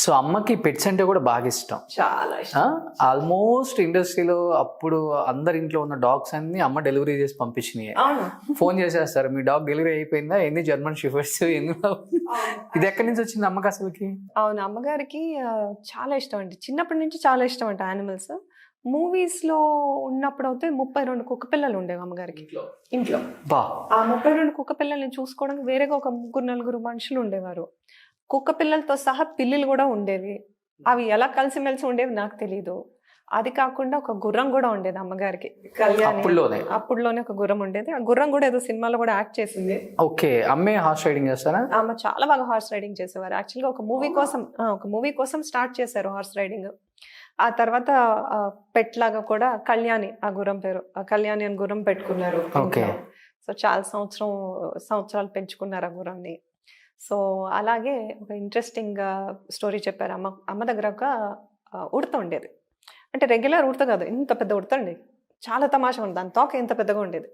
సో అమ్మకి పెట్స్ అంటే కూడా బాగా ఇష్టం. చాలా ఇష్టం. ఆల్మోస్ట్ ఇండస్ట్రీలో అప్పుడు అందరి ఇంట్లో ఉన్న డాగ్స్ అన్ని అమ్మ డెలివరీ చేసి పంపించినాయి. అవును. ఫోన్ చేసేస్తారు, మీ డాగ్ డెలివరీ అయిపోయిందా, ఎన్ని జర్మన్ షిఫర్స్, ఎన్ని. ఇది ఎక్కడి నుంచి వచ్చింది అమ్మకి అసలుకి? అవును, అమ్మగారికి చాలా ఇష్టం అండి, చిన్నప్పటి నుంచి చాలా ఇష్టం అంట యానిమల్స్. మూవీస్ లో ఉన్నప్పుడు అయితే 32 కుక్క పిల్లలు ఉండేవి అమ్మగారికి ఇంట్లో. బా, ఆ 32 కుక్క పిల్లల్ని చూసుకోవడానికి వేరేగా ఒక 3-4 మనుషులు ఉండేవారు. కుక్క పిల్లలతో సహా పిల్లులు కూడా ఉండేవి. అవి ఎలా కలిసిమెలిసి ఉండేవి నాకు తెలీదు. అది కాకుండా ఒక గుర్రం కూడా ఉండేది అమ్మగారికి. అప్పుడులోనే ఒక గుర్రం ఉండేది. ఆ గుర్రం కూడా ఏదో సినిమాలో కూడా యాక్ట్ చేసింది. ఓకే, అమ్మే హార్స్ రైడింగ్ చేస్తారా? ఆమె చాలా బాగా హార్స్ రైడింగ్ చేసేవారు. యాక్చువల్గా ఒక మూవీ కోసం స్టార్ట్ చేశారు హార్స్ రైడింగ్. ఆ తర్వాత పెట్ లాగా కూడా కళ్యాణి, ఆ గుర్రం పేరు కళ్యాణి అని గుర్రం పెట్టుకున్నారు. సో చాలా సంవత్సరాలు పెంచుకున్నారు ఆ గుర్రాన్ని. సో అలాగే ఒక ఇంట్రెస్టింగ్ స్టోరీ చెప్పారు. అమ్మ దగ్గర ఒక ఉడత ఉండేది. అంటే రెగ్యులర్ ఉడత కాదు, ఇంత పెద్ద ఉడత అండి, చాలా తమాషా ఉంది. దాని తోక ఎంత పెద్దగా ఉండేది,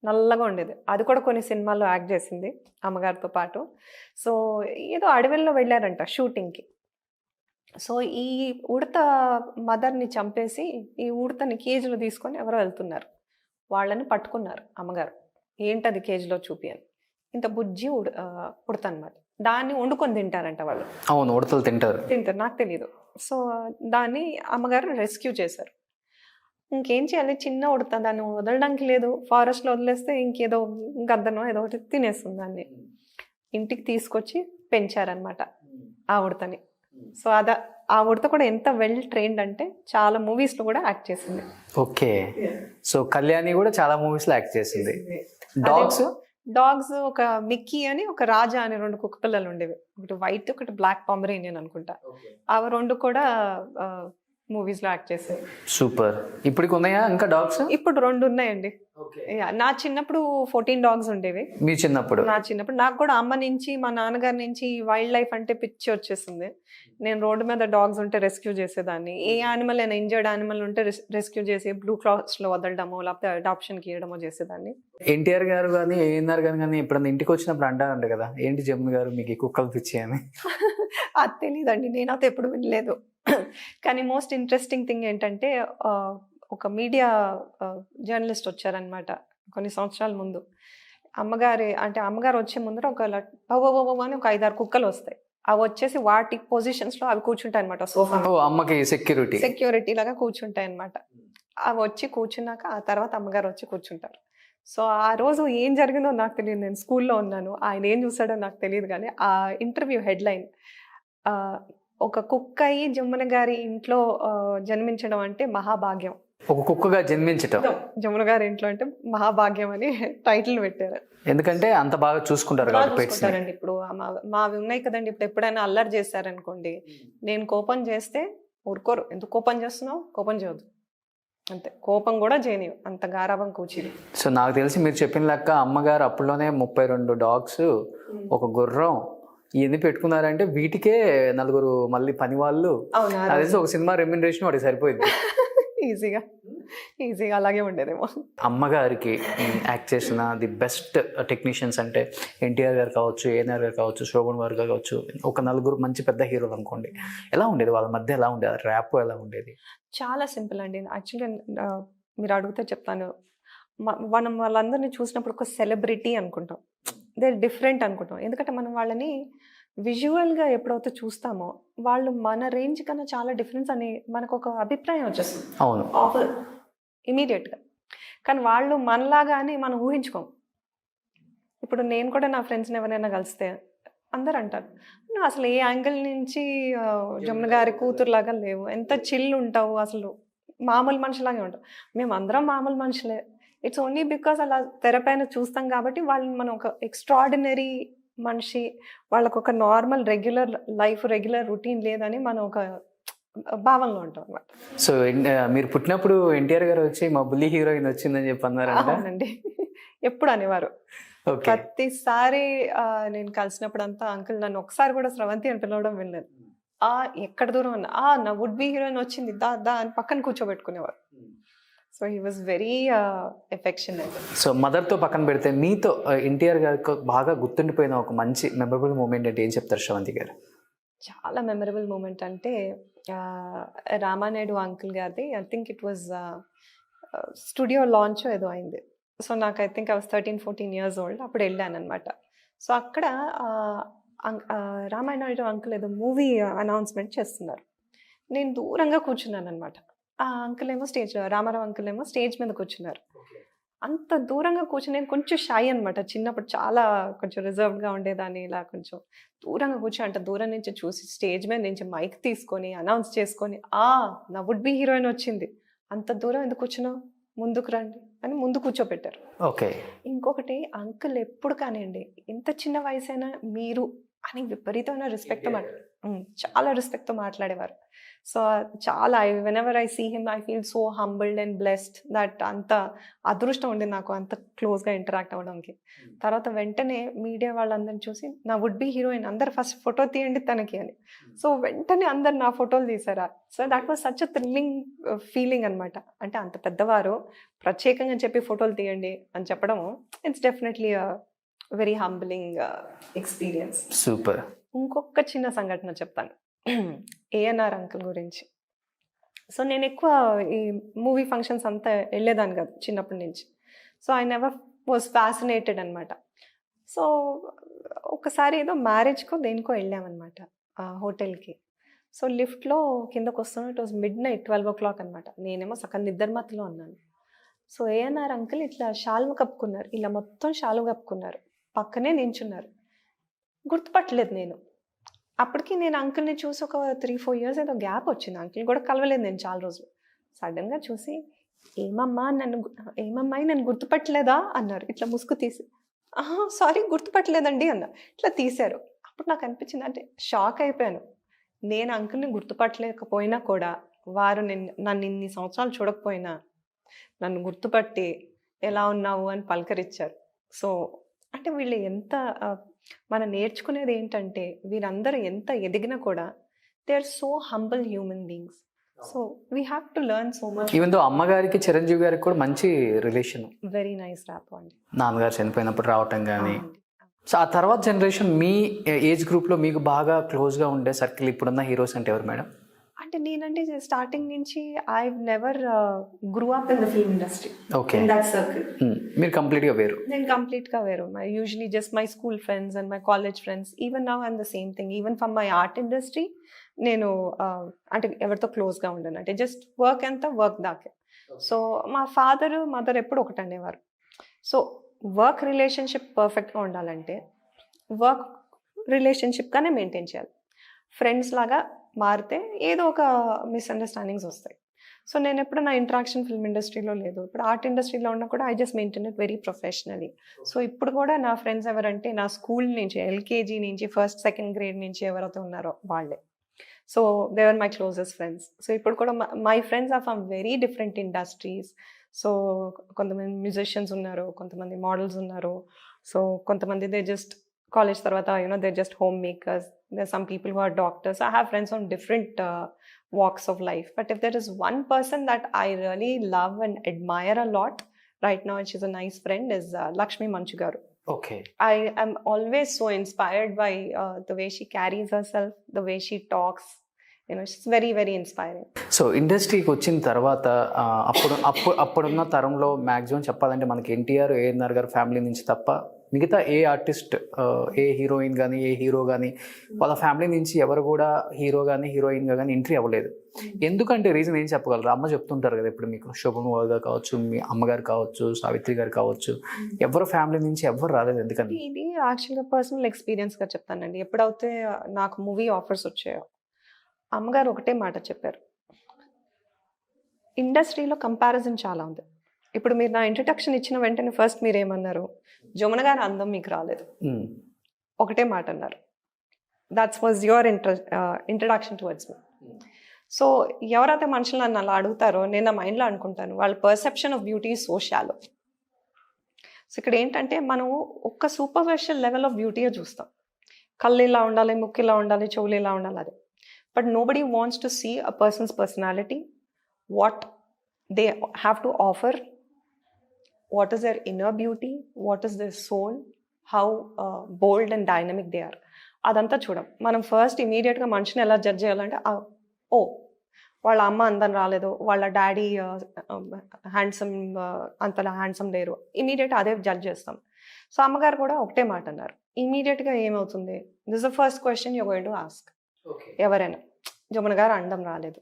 నల్లగా ఉండేది. అది కూడా కొన్ని సినిమాల్లో యాక్ట్ చేసింది అమ్మగారితో పాటు. సో ఏదో అడవిలో వెళ్ళారంట షూటింగ్కి. సో ఈ ఉడత మదర్ని చంపేసి ఈ ఉడతని కేజీలో తీసుకొని ఎవరో వెళ్తున్నారు. వాళ్ళని పట్టుకున్నారు అమ్మగారు. ఏంటది కేజీలో చూపి అని. ఇంత బుజ్జి ఉడత అనమాట. దాన్ని వండుకొని తింటారంట వాళ్ళు. అవును, ఉడతలు తింటారు, నాకు తెలీదు. సో దాన్ని అమ్మగారు రెస్క్యూ చేశారు. ఇంకేం చేయాలి, చిన్న ఉడత, దాన్ని వదలడానికి లేదు. ఫారెస్ట్లో వదిలేస్తే ఇంకేదో గద్దనో ఏదో ఒకటి తినేస్తుంది దాన్ని. ఇంటికి తీసుకొచ్చి పెంచారనమాట ఆ ఉడతని. సో ఆ ఉడత కూడా ఎంత వెల్ ట్రైన్డ్ అంటే చాలా మూవీస్ లో కూడా యాక్ట్ చేసింది. ఓకే, సో కళ్యాణి కూడా చాలా మూవీస్ లో యాక్ట్ చేసింది. డాగ్స్ ఒక మిక్కీ అని, ఒక రాజా అని 2 కుక్క పిల్లలు ఉండేవి. ఒకటి వైట్, ఒకటి బ్లాక్ పామరేనియన్ అనుకుంటా. అవి 2 కూడా మూవీస్ లో యాక్ట్ చేసాయి. సూపర్. ఇప్పుడు ఉన్నాయా ఇంకా డాగ్స్? ఇప్పుడు 2 ఉన్నాయండి. నా చిన్నప్పుడు 14 డాగ్స్ ఉండేవి. మీ చిన్నప్పుడు? నా చిన్నప్పుడు నాకు కూడా అమ్మ నుంచి, మా నాన్నగారి నుంచి వైల్డ్ లైఫ్ అంటే పిచ్చి వచ్చేసింది. నేను రోడ్డు మీద డాగ్స్ ఉంటే రెస్క్యూ చేసేదాన్ని. ఏ యానిమల్ అయినా ఇంజర్డ్ యానిమల్ ఉంటే రెస్క్యూ చేసి బ్లూ క్రాస్ లో వదలడమో లేకపోతే అడాప్షన్కి ఇవ్వడమో చేసేదాన్ని. ఎన్టీఆర్ గారు కానీ ఏఎన్ఆర్ గారు కానీ ఎప్పుడన్నా ఇంటికి వచ్చినప్పుడు అంటారంట కదా, ఏంటి జమున గారు మీకు కుక్కలు పిచ్చి అని? అది తెలీదండి, నేనైతే ఎప్పుడు వినలేదు. కానీ మోస్ట్ ఇంట్రెస్టింగ్ థింగ్ ఏంటంటే ఒక మీడియా జర్నలిస్ట్ వచ్చారనమాట కొన్ని సంవత్సరాల ముందు. అమ్మగారు వచ్చే ముందర ఒక అని ఒక 5-6 కుక్కలు వస్తాయి. అవి వచ్చేసి వాటి పొజిషన్స్ లో అవి కూర్చుంటాయి అనమాట సోఫా. అమ్మకి సెక్యూరిటీ లాగా కూర్చుంటాయి అనమాట. అవి వచ్చి కూర్చున్నాక ఆ తర్వాత అమ్మగారు వచ్చి కూర్చుంటారు. సో ఆ రోజు ఏం జరిగిందో నాకు తెలియదు, నేను స్కూల్లో ఉన్నాను. ఆయన ఏం చూసాడో నాకు తెలియదు. కానీ ఆ ఇంటర్వ్యూ హెడ్లైన్, ఒక కుక్క అయ్యి జమున గారి ఇంట్లో జన్మించడం అంటే మహాభాగ్యం. ఒక కుక్కగా జన్మించడం జమున గారి ఇంట్లో అంటే మహాభాగ్యం అని టైటిల్ పెట్టారు. ఎందుకంటే అంత బాగా చూసుకుంటారు చూసుకుంటారండి. ఇప్పుడు మావి ఉన్నాయి కదండి, ఇప్పుడు ఎప్పుడైనా అల్లరి చేశారనుకోండి, నేను కోపం చేస్తే ఊరుకోరు. ఎందుకు కోపం చేస్తున్నావు, కోపం చేయొద్దు అంతే. కోపం కూడా చేయని అంత గారాబం కూర్చుని. సో నాకు తెలిసి మీరు చెప్పిన లెక్క అమ్మగారు అప్పుడులోనే 32 డాగ్స్, ఒక గుర్రం ఇవన్నీ పెట్టుకున్నారంటే వీటికే 4 మళ్ళీ పని వాళ్ళు. అదే ఒక సినిమా రెమ్యునరేషన్ వాటికి సరిపోయింది. ఈజీగా అలాగే ఉండేదేమో. అమ్మగారికి యాక్ట్ చేసిన ది బెస్ట్ టెక్నీషియన్స్ అంటే ఎన్టీఆర్ గారు కావచ్చు, ఏఎన్ఆర్ గారు కావచ్చు, శోభన్ గారు కావచ్చు, ఒక 4 మంచి పెద్ద హీరోలు అనుకోండి. ఎలా ఉండేది వాళ్ళ మధ్య, ఎలా ఉండేది ర్యాప్, ఎలా ఉండేది? చాలా సింపుల్ అండి. యాక్చువల్గా మీరు అడిగితే చెప్తాను. మనం వాళ్ళందరినీ చూసినప్పుడు ఒక సెలబ్రిటీ అనుకుంటాం, దే డిఫరెంట్ అనుకుంటాం. ఎందుకంటే మనం వాళ్ళని విజువల్గా ఎప్పుడైతే చూస్తామో వాళ్ళు మన రేంజ్ కన్నా చాలా డిఫరెన్స్ అని మనకు ఒక అభిప్రాయం వచ్చేస్తుంది. అవును, ఇమీడియట్గా. కానీ వాళ్ళు మనలాగా అని మనం ఊహించుకోం. ఇప్పుడు నేను కూడా నా ఫ్రెండ్స్ని ఎవరైనా కలిస్తే అందరు అంటారు, నువ్వు అసలు ఏ యాంగిల్ నుంచి జమున గారి కూతురులాగా లేవు, ఎంత చిల్ ఉంటావు, అసలు మామూలు మనుషులాగే ఉంటావు. మేము అందరం మామూలు మనుషులే, ఇట్స్ ఓన్లీ బికాస్ అలా తెర పైన చూస్తాం కాబట్టి వాళ్ళని మనం ఒక ఎక్స్ట్రాడినరీ మనిషి, వాళ్ళకు ఒక normal regular life, regular routine లేదని మనం ఒక భావనలో ఉంటాం అన్నమాట. సో మీరు పుట్టినప్పుడు ఎన్టీఆర్ గారు వచ్చి మా బుల్లి హీరోయిన్ వచ్చిందని చెప్పి అన్నారంట. అవునండి. ఎప్పుడు అనేవారు. ఓకే. ప్రతిసారి నేను కలిసినప్పుడు అంతా అంకుల్ నన్ను ఒకసారి కూడా స్రవంతి అని పిలవడం వినలేదు. ఎక్కడ దూరం అన్నా నా వుడ్ బి హీరోయిన్ వచ్చింది దా దా అని పక్కన కూర్చోబెట్టుకునేవారు. So he was very affectionate. So మదర్తో పక్కన పెడితే మీతో ఎన్టీఆర్ గారికి బాగా గుర్తుండిపోయిన ఒక మంచి మెమరబుల్ మూమెంట్ అంటే ఏం చెప్తారు శ్రవంతి గారు? చాలా మెమరబుల్ మూమెంట్ అంటే రామానాయుడు అంకుల్ గారిది. I think it was studio launch ఏదో అయింది. సో నాకు I think I was 13-14 years old. అప్పుడు వెళ్ళాను అనమాట. సో అక్కడ రామానాయుడు అంకుల్ ఏదో మూవీ అనౌన్స్మెంట్ చేస్తున్నారు. నేను దూరంగా కూర్చున్నాను అనమాట. ఆ అంకుల్ ఏమో రామారావు అంకుల్ ఏమో స్టేజ్ మీద కూర్చున్నారు. అంత దూరంగా కూర్చుని నేను కొంచెం షై అనమాట. చిన్నప్పుడు చాలా కొంచెం రిజర్వ్డ్గా ఉండేదాన్ని. ఇలా కొంచెం దూరంగా కూర్చొని అంత దూరం నుంచి చూసి స్టేజ్ మీద నుంచి మైక్ తీసుకొని అనౌన్స్ చేసుకొని నా వుడ్ బి హీరోయిన్ వచ్చింది, అంత దూరం ఎందుకు కూర్చున్నావు, ముందుకు రండి అని ముందు కూర్చోపెట్టారు. ఓకే. ఇంకొకటి అంకుల్ ఎప్పుడు కానివ్వండి ఎంత చిన్న వయసైనా మీరు అని విపరీతమైన రెస్పెక్ట్తో చాలా రెస్పెక్ట్తో మాట్లాడేవారు. సో చాలా whenever I see him I feel so humbled and blessed that అంత అదృష్టం ఉండింది నాకు అంత క్లోజ్గా ఇంటరాక్ట్ అవ్వడానికి. తర్వాత వెంటనే మీడియా వాళ్ళందరిని చూసి నా వుడ్ బి హీరోయిన్ అందరు ఫస్ట్ ఫోటో తీయండి తనకి అని. సో వెంటనే అందరు నా ఫోటోలు తీసారా. So that was such a thrilling feeling అనమాట. అంటే అంత పెద్దవారు ప్రత్యేకంగా చెప్పి ఫోటోలు తీయండి అని చెప్పడం it's definitely very humbling experience. Super. ఇంకొక చిన్న సంఘటన చెప్తాను ఏఎన్ఆర్ అంకుల్ గురించి. సో నేను ఎక్కువ ఈ మూవీ ఫంక్షన్స్ అంతా వెళ్ళేదాన్ని కాదు చిన్నప్పటి నుంచి. So I never was fascinated అనమాట. సో ఒకసారి ఏదో మ్యారేజ్కో దేనికో వెళ్ళామన్నమాట హోటల్కి. సో లిఫ్ట్లో కిందకు వస్తున్నాం. ఇట్ వాజ్ midnight 12 o'clock అనమాట. నేనేమో సగం నిద్రమత్తులో ఉన్నాను. సో ఏఎన్ఆర్ అంకుల్ ఇట్లా షాల్వ కప్పుకున్నారు, ఇలా మొత్తం షాల్వ కప్పుకున్నారు, పక్కనే నించున్నారు. గుర్తుపట్టలేదు నేను. అప్పటికి నేను అంకుల్ని చూసి ఒక 3-4 years ఏదో గ్యాప్ వచ్చింది. అంకుల్ కూడా కలవలేదు నేను చాలా రోజులు. సడన్గా చూసి ఏమమ్మాయి నన్ను గుర్తుపట్టలేదా అన్నారు. ఇట్లా ముసుగు తీసి సారీ గుర్తుపట్టలేదండి అన్న. ఇట్లా తీశారు. అప్పుడు నాకు అనిపించింది, అంటే షాక్ అయిపోయాను. నేను అంకుల్ని గుర్తుపట్టలేకపోయినా కూడా వారు నన్ను ఇన్ని సంవత్సరాలు చూడకపోయినా నన్ను గుర్తుపట్టి ఎలా ఉన్నావు అని పలకరించారు. సో అంటే వీళ్ళు ఎంత మనం నేర్చుకునేది ఏంటంటే వీరందరూ ఎంత ఎదిగినా కూడా they are so humble human beings. So we have to learn so much. Even though అమ్మగారికి చిరంజీవి గారికి కూడా మంచి రిలేషన్, వెరీ నైస్ ర్యాప్ అండి. నాన్నగారు చనిపోయినప్పుడు రావటం కానీ. సో ఆ తర్వాత జనరేషన్ మీ ఏజ్ గ్రూప్లో మీకు బాగా క్లోజ్గా ఉండే సర్కిల్ ఇప్పుడున్న హీరోస్ అంటే ఎవరు మేడం? అంటే నేనంటే స్టార్టింగ్ నుంచి I never grew up in the film industry. Okay. In that circle మీరు కంప్లీట్గా వేరు. నేను కంప్లీట్గా వేరు. My usually just my school friends and my college friends. Even now I'm the same thing. Even from my art industry నేను అంటే ఎవరితో క్లోజ్గా ఉండను. అంటే జస్ట్ వర్క్ అంతా వర్క్ దాకే. సో మా ఫాదర్ మదర్ ఎప్పుడు ఒకటి అనేవారు. సో వర్క్ రిలేషన్షిప్ పర్ఫెక్ట్గా ఉండాలంటే వర్క్ రిలేషన్షిప్గానే మెయింటైన్ చేయాలి. ఫ్రెండ్స్ లాగా మారితే ఏదో ఒక మిస్అండర్స్టాండింగ్స్ వస్తాయి. సో నేను ఎప్పుడు నా ఇంట్రాక్షన్ ఫిల్మ్ ఇండస్ట్రీలో లేదు. ఇప్పుడు ఆర్ట్ ఇండస్ట్రీలో ఉన్నా కూడా I just maintain it very professionally. So ఇప్పుడు కూడా నా ఫ్రెండ్స్ ఎవరంటే నా స్కూల్ నుంచి ఎల్కేజీ నుంచి 1st, 2nd grade నుంచి ఎవరైతే ఉన్నారో వాళ్ళే. So they are my closest friends. So ఇప్పుడు కూడా my friends are from very different industries. So కొంతమంది మ్యూజిషియన్స్ ఉన్నారు, కొంతమంది మోడల్స్ ఉన్నారు. సో కొంతమంది దే జస్ట్ కాలేజ్ తర్వాత they just home makers. There are some people who are doctors. I have friends on different walks of life. But if there is one person that I really love and admire a lot right now, and she's a nice friend, is Lakshmi Manchu garu. Okay. I am always so inspired by the way she carries herself, the way she talks. She's very, very inspiring. So ఇండస్ట్రీకి వచ్చిన తర్వాత అప్పుడున్న తరంలో maximum చెప్పాలంటే మనకి ఎన్టీఆర్, ఏఎన్ఆర్ గారు family నుంచి తప్ప మిగతా ఏ ఆర్టిస్ట్, ఏ హీరోయిన్ కానీ ఏ హీరో కానీ వాళ్ళ ఫ్యామిలీ నుంచి ఎవరు కూడా హీరో కానీ హీరోయిన్గా కానీ ఎంట్రీ అవ్వలేదు. ఎందుకంటే రీజన్ ఏం చెప్పగలరు? అమ్మ చెప్తుంటారు కదా ఇప్పుడు మీకు, శోభన్ గారు కావచ్చు, మీ అమ్మగారు కావచ్చు, సావిత్రి గారు కావచ్చు, ఎవరు ఫ్యామిలీ నుంచి ఎవరు రాలేదు. ఎందుకని? ఇది యాక్చువల్గా పర్సనల్ ఎక్స్పీరియన్స్గా చెప్తానండి. ఎప్పుడైతే నాకు మూవీ ఆఫర్స్ వచ్చాయో అమ్మగారు ఒకటే మాట చెప్పారు, ఇండస్ట్రీలో కంపారిజన్ చాలా ఉంది. ఇప్పుడు మీరు నా ఇంట్రడక్షన్ ఇచ్చిన వెంటనే ఫస్ట్ మీరేమన్నారు, జమున గారి అందం మీకు రాలేదు, ఒకటే మాట అన్నారు. That's was your introduction towards me. So ఎవరైతే మనుషులు నన్ను అలా అడుగుతారో నేను నా మైండ్లో అనుకుంటాను, వాళ్ళ perception of beauty is so shallow. So ఇక్కడ ఏంటంటే మనం ఒక్క సూపర్ఫిషియల్ లెవెల్ ఆఫ్ బ్యూటీయే చూస్తాం. కళ్ళు ఇలా ఉండాలి, ముక్కు ఇలా ఉండాలి, చెవులు ఇలా ఉండాలి, అది. But nobody wants to see a person's personality, what they have to offer, what is their inner beauty, what is their soul, how bold and dynamic they are. అదంతా చూడం. మనం ఫస్ట్ ఇమీడియట్గా మనిషిని ఎలా జడ్జ్ చేయాలంటే, ఓ వాళ్ళ అమ్మ అందం రాలేదు, వాళ్ళ డాడీ హ్యాండ్సమ్ అంతలా హ్యాండ్సమ్ లేరు, ఇమీడియట్ అదే జడ్జ్ చేస్తాం. సో అమ్మగారు కూడా ఒకటే మాట అన్నారు. ఇమీడియట్గా ఏమవుతుంది, this the first question you going to ask. ఎవరైనా జమున గారు అందం రాలేదు,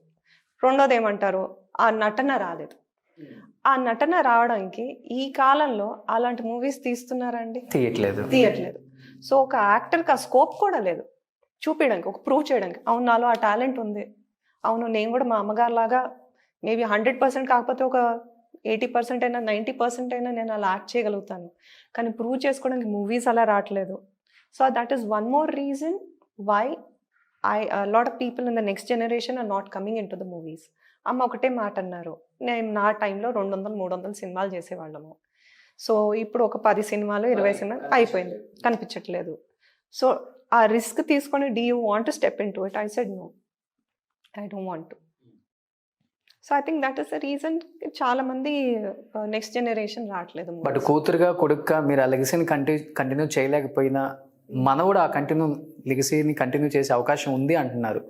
రెండోది ఏమంటారు, ఆ నటన రాలేదు. ఆ నటన రావడానికి ఈ కాలంలో అలాంటి మూవీస్ తీస్తున్నారండి? తీయట్లేదు. సో ఒక యాక్టర్కి ఆ స్కోప్ కూడా లేదు చూపించడానికి, ఒక ప్రూవ్ చేయడానికి, అవును నాలో ఆ టాలెంట్ ఉంది, అవును నేను కూడా మా అమ్మగారు లాగా మేబీ 100% కాకపోతే ఒక 80% అయినా 90% అయినా నేను అలా యాక్ట్ చేయగలుగుతాను. కానీ ప్రూవ్ చేసుకోవడానికి మూవీస్ అలా రావట్లేదు. So that is one more reason why lot of people in the next generation are not coming into the movies. అమ్మ ఒకటే మాట అన్నారు, నేను నా టైంలో 200-300 సినిమాలు చేసేవాళ్ళము. సో ఇప్పుడు ఒక 10 సినిమాలు 20 సినిమాలు అయిపోయింది, కనిపించట్లేదు. సో ఆ రిస్క్ తీసుకొని, do you want to step into it? I said no, I don't want to. So I think that is the reason చాలా మంది నెక్స్ట్ జనరేషన్ రావట్లేదు. బట్ కూతురుగా కొడుకుగా మీరు ఆ లెగసీని కంటిన్యూ చేయలేకపోయినా మనవడు ఆ లెగసీని కంటిన్యూ చేసే అవకాశం ఉంది అంటున్నారు.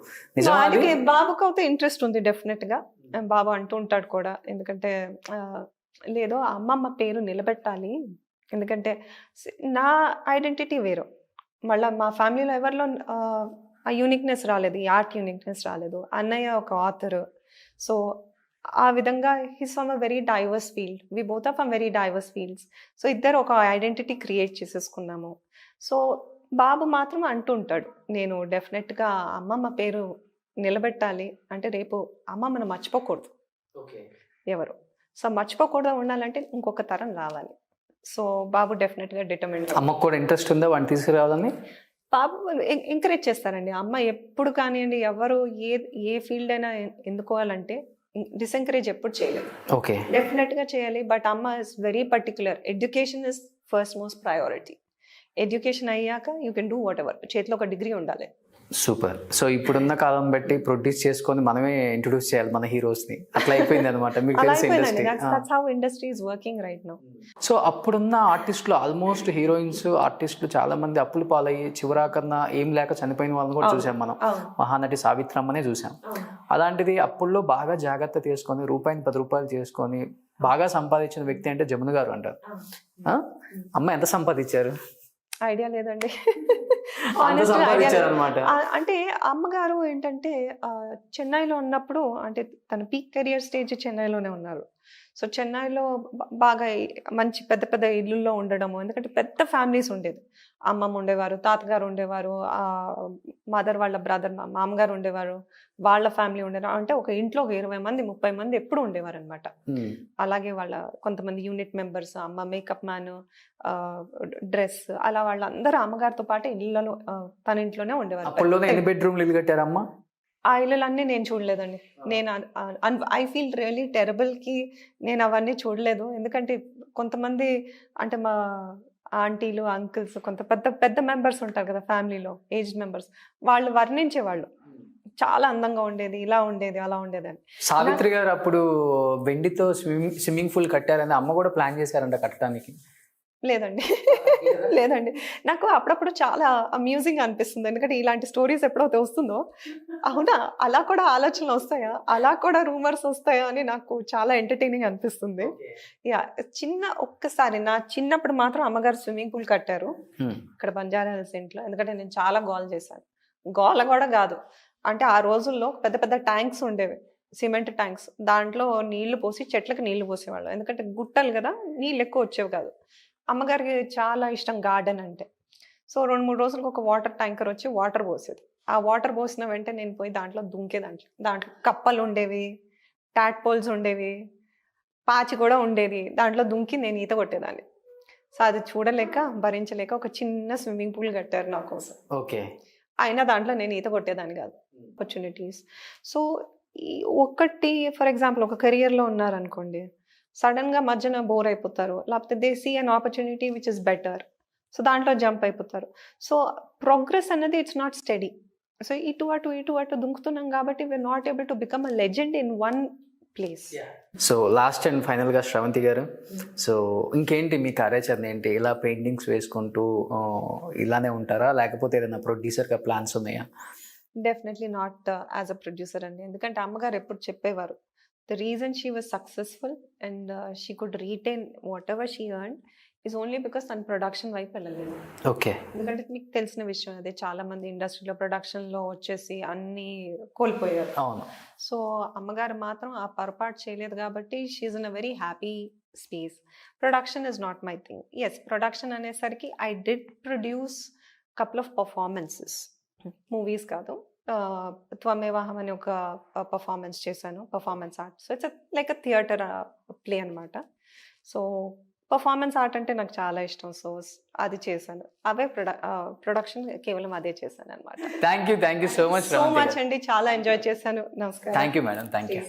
ఆయనకి బాబుకి అయితే ఇంట్రెస్ట్ ఉంది డెఫినెట్గా. బాబు అంటూ ఉంటాడు కూడా, ఎందుకంటే లేదు అమ్మమ్మ పేరు నిలబెట్టాలి, ఎందుకంటే నా ఐడెంటిటీ వేరు, మళ్ళీ మా ఫ్యామిలీలో ఎవరిలో ఆ యూనిక్నెస్ రాలేదు, ఈ ఆర్ట్ యూనిక్నెస్ రాలేదు. అన్నయ్య ఒక ఆథర్, సో ఆ విధంగా he's from a very diverse field, we both are from very diverse fields. So ఇద్దరు ఒక ఐడెంటిటీ క్రియేట్ చేసేసుకున్నాము. సో బాబు మాత్రం అంటూ ఉంటాడు, నేను డెఫినెట్గా అమ్మమ్మ పేరు నిలబెట్టాలి అంటే రేపు అమ్మమ్మను మర్చిపోకూడదు ఎవరు. సో మర్చిపోకూడదు ఉండాలంటే ఇంకొక తరం రావాలి. సో బాబు డెఫినెట్గా డిటర్మిన్డ్. అమ్మకు కూడా ఇంట్రెస్ట్ ఉందా వాడిని తీసుకురావాలని? బాబు ఎంకరేజ్ చేస్తారండి. అమ్మ ఎప్పుడు కానివ్వండి, ఎవరు ఏ ఫీల్డ్ అయినా ఎందుకోవాలంటే డిసెంకరేజ్ ఎప్పుడు చేయలేదు. ఓకే, డెఫినెట్గా చేయాలి. బట్ అమ్మ is very particular, education is first most priority. Education అయ్యాక you can do whatever, చేతిలో ఒక డిగ్రీ ఉండాలి. సూపర్. సో ఇప్పుడున్న కాలం బట్టి ప్రొడ్యూస్ చేసుకొని మనమే ఇంట్రొడ్యూస్ చేయాలి మన హీరోస్ ని, అట్లా అయిపోయింది అనమాట. మీకు తెలిసి industry is working right now. So అప్పుడున్న ఆర్టిస్టులు ఆల్మోస్ట్ హీరోయిన్స్ ఆర్టిస్టులు చాలా మంది అప్పులు పాలయ్యి చివరాకన్నా ఏం లేక చనిపోయిన వాళ్ళని కూడా చూసాం మనం. మహానటి సావిత్రమ్మనే చూసాం. అలాంటిది అప్పుల్లో బాగా జాగ్రత్త తీసుకొని రూపాయిని 10 రూపాయలు చేసుకొని బాగా సంపాదించిన వ్యక్తి అంటే జమున గారు అంటారు. అమ్మ ఎంత సంపాదించారు? ఐడియా లేదండి. అనమాట. అంటే అమ్మగారు ఏంటంటే చెన్నైలో ఉన్నప్పుడు, అంటే తన పీక్ కెరియర్ స్టేజ్ చెన్నైలోనే ఉన్నారు. సో చెన్నైలో బాగా మంచి పెద్ద పెద్ద ఇళ్ళల్లో ఉండడము, ఎందుకంటే పెద్ద ఫ్యామిలీస్ ఉండేది. అమ్మమ్మ ఉండేవారు, తాతగారు ఉండేవారు, మదర్ వాళ్ళ బ్రదర్ మామగారు ఉండేవారు, వాళ్ళ ఫ్యామిలీ ఉండేవారు. అంటే ఒక ఇంట్లో ఒక 20 మంది 30 మంది ఎప్పుడు ఉండేవారు అనమాట. అలాగే వాళ్ళ కొంతమంది యూనిట్ మెంబర్స్, అమ్మ మేకప్ మ్యాన్, డ్రెస్, అలా వాళ్ళందరూ అమ్మగారితో పాటు ఇళ్ళలో తన ఇంట్లోనే ఉండేవారు. ఎన్ని బెడ్రూమ్లు ఇల్లు కట్టారమ్మా? ఆ ఇళ్ళలన్నీ నేను చూడలేదండి. నేను ఐ ఫీల్ రియలీ టెరబుల్కి నేను అవన్నీ చూడలేదు. ఎందుకంటే కొంతమంది అంటే మా ఆంటీలు అంకుల్స్ కొంత పెద్ద పెద్ద మెంబర్స్ ఉంటారు కదా ఫ్యామిలీలో, ఏజ్డ్ మెంబర్స్, వాళ్ళు వర్ణించేవాళ్ళు చాలా అందంగా ఉండేది, ఇలా ఉండేది, అలా ఉండేది అని. సావిత్రి గారు అప్పుడు వెండితో స్విమ్మింగ్ పూల్ కట్టారని అమ్మ కూడా ప్లాన్ చేశారంట కట్టడానికి. లేదండి లేదండి, నాకు అప్పుడప్పుడు చాలా అమ్యూజింగ్ అనిపిస్తుంది. ఎందుకంటే ఇలాంటి స్టోరీస్ ఎప్పుడైతే వస్తుందో, అవునా అలా కూడా ఆలోచనలు వస్తాయా, అలా కూడా రూమర్స్ వస్తాయా అని నాకు చాలా ఎంటర్టైనింగ్ అనిపిస్తుంది. యా, ఒక్కసారి నా చిన్నప్పుడు మాత్రం అమ్మగారు స్విమ్మింగ్ పూల్ కట్టారు ఇక్కడ బంజారా హిల్స్ ఇంట్లో. ఎందుకంటే నేను చాలా గోల చేశాను. గోల కూడా కాదు, అంటే ఆ రోజుల్లో పెద్ద పెద్ద ట్యాంక్స్ ఉండేవి, సిమెంట్ ట్యాంక్స్, దాంట్లో నీళ్లు పోసి చెట్లకు నీళ్లు పోసేవాళ్ళు. ఎందుకంటే గుట్టలు కదా, నీళ్ళు ఎక్కువ వచ్చేవి కాదు. అమ్మగారికి చాలా ఇష్టం గార్డెన్ అంటే. సో 2-3 రోజులకు ఒక వాటర్ ట్యాంకర్ వచ్చి వాటర్ పోసేది. ఆ వాటర్ పోసిన వెంటనే నేను పోయి దాంట్లో దుంకేదాంట్లో. దాంట్లో కప్పలు ఉండేవి, టాట్ పోల్స్ ఉండేవి, పాచి కూడా ఉండేది, దాంట్లో దుంకి నేను ఈత కొట్టేదాన్ని. సో అది చూడలేక భరించలేక ఒక చిన్న స్విమ్మింగ్ పూల్ కట్టారు నా కోసం. ఓకే. అయినా దాంట్లో నేను ఈత కొట్టేదాన్ని కాదు. ఆపర్చునిటీస్. సో ఈ ఒక్కటి ఫర్ ఎగ్జాంపుల్ ఒక కెరియర్లో ఉన్నారనుకోండి, సడన్గా మధ్యన బోర్ అయిపోతారు, లేకపోతే they see an opportunity which is better, so దాంట్లో జంప్ అయిపోతారు. సో ప్రోగ్రెస్ అన్నది ఇట్స్ నాట్ స్టడీ. సో ఇటు అటు దుంకుతున్నాం కాబట్టి we're not able to become a legend in one place. So last and ఫైనల్గా శ్రవంతి గారు, సో ఇంకేంటి మీ కార్యాచరణ ఏంటి? ఇలా పెయింటింగ్స్ వేసుకుంటూ ఇలానే ఉంటారా, లేకపోతే ఏదైనా ప్రొడ్యూసర్గా ప్లాన్స్ ఉన్నాయా? Definitely not as a producer అండి. ఎందుకంటే అమ్మగారు ఎప్పుడు చెప్పేవారు, the reason she was successful and she could retain what ever she earn is only because తన ప్రొడక్షన్ వైపు వెళ్ళలేదు. ఓకే. ఎందుకంటే మీకు తెలిసిన విషయం అదే, చాలా మంది ఇండస్ట్రీలో ప్రొడక్షన్లో వచ్చేసి అన్నీ కోల్పోయారు. అవును. సో అమ్మగారు మాత్రం ఆ పొరపాటు చేయలేదు కాబట్టి she's in a very happy space. Production is not my thing. Yes, production అనేసరికి I did produce couple of performances, movies కాదు. త్వమేవాహం అని ఒక పర్ఫార్మెన్స్ చేశాను, performance art. So it's like a theatre play అనమాట. సో పర్ఫార్మెన్స్ ఆర్ట్ అంటే నాకు చాలా ఇష్టం. సో అది చేశాను. అవే ప్రొడక్షన్ కేవలం అదే చేశాను అనమాట. Thank you so much so much అండి, చాలా ఎంజాయ్ చేశాను. నమస్కారం. Thank you madam. Thank you.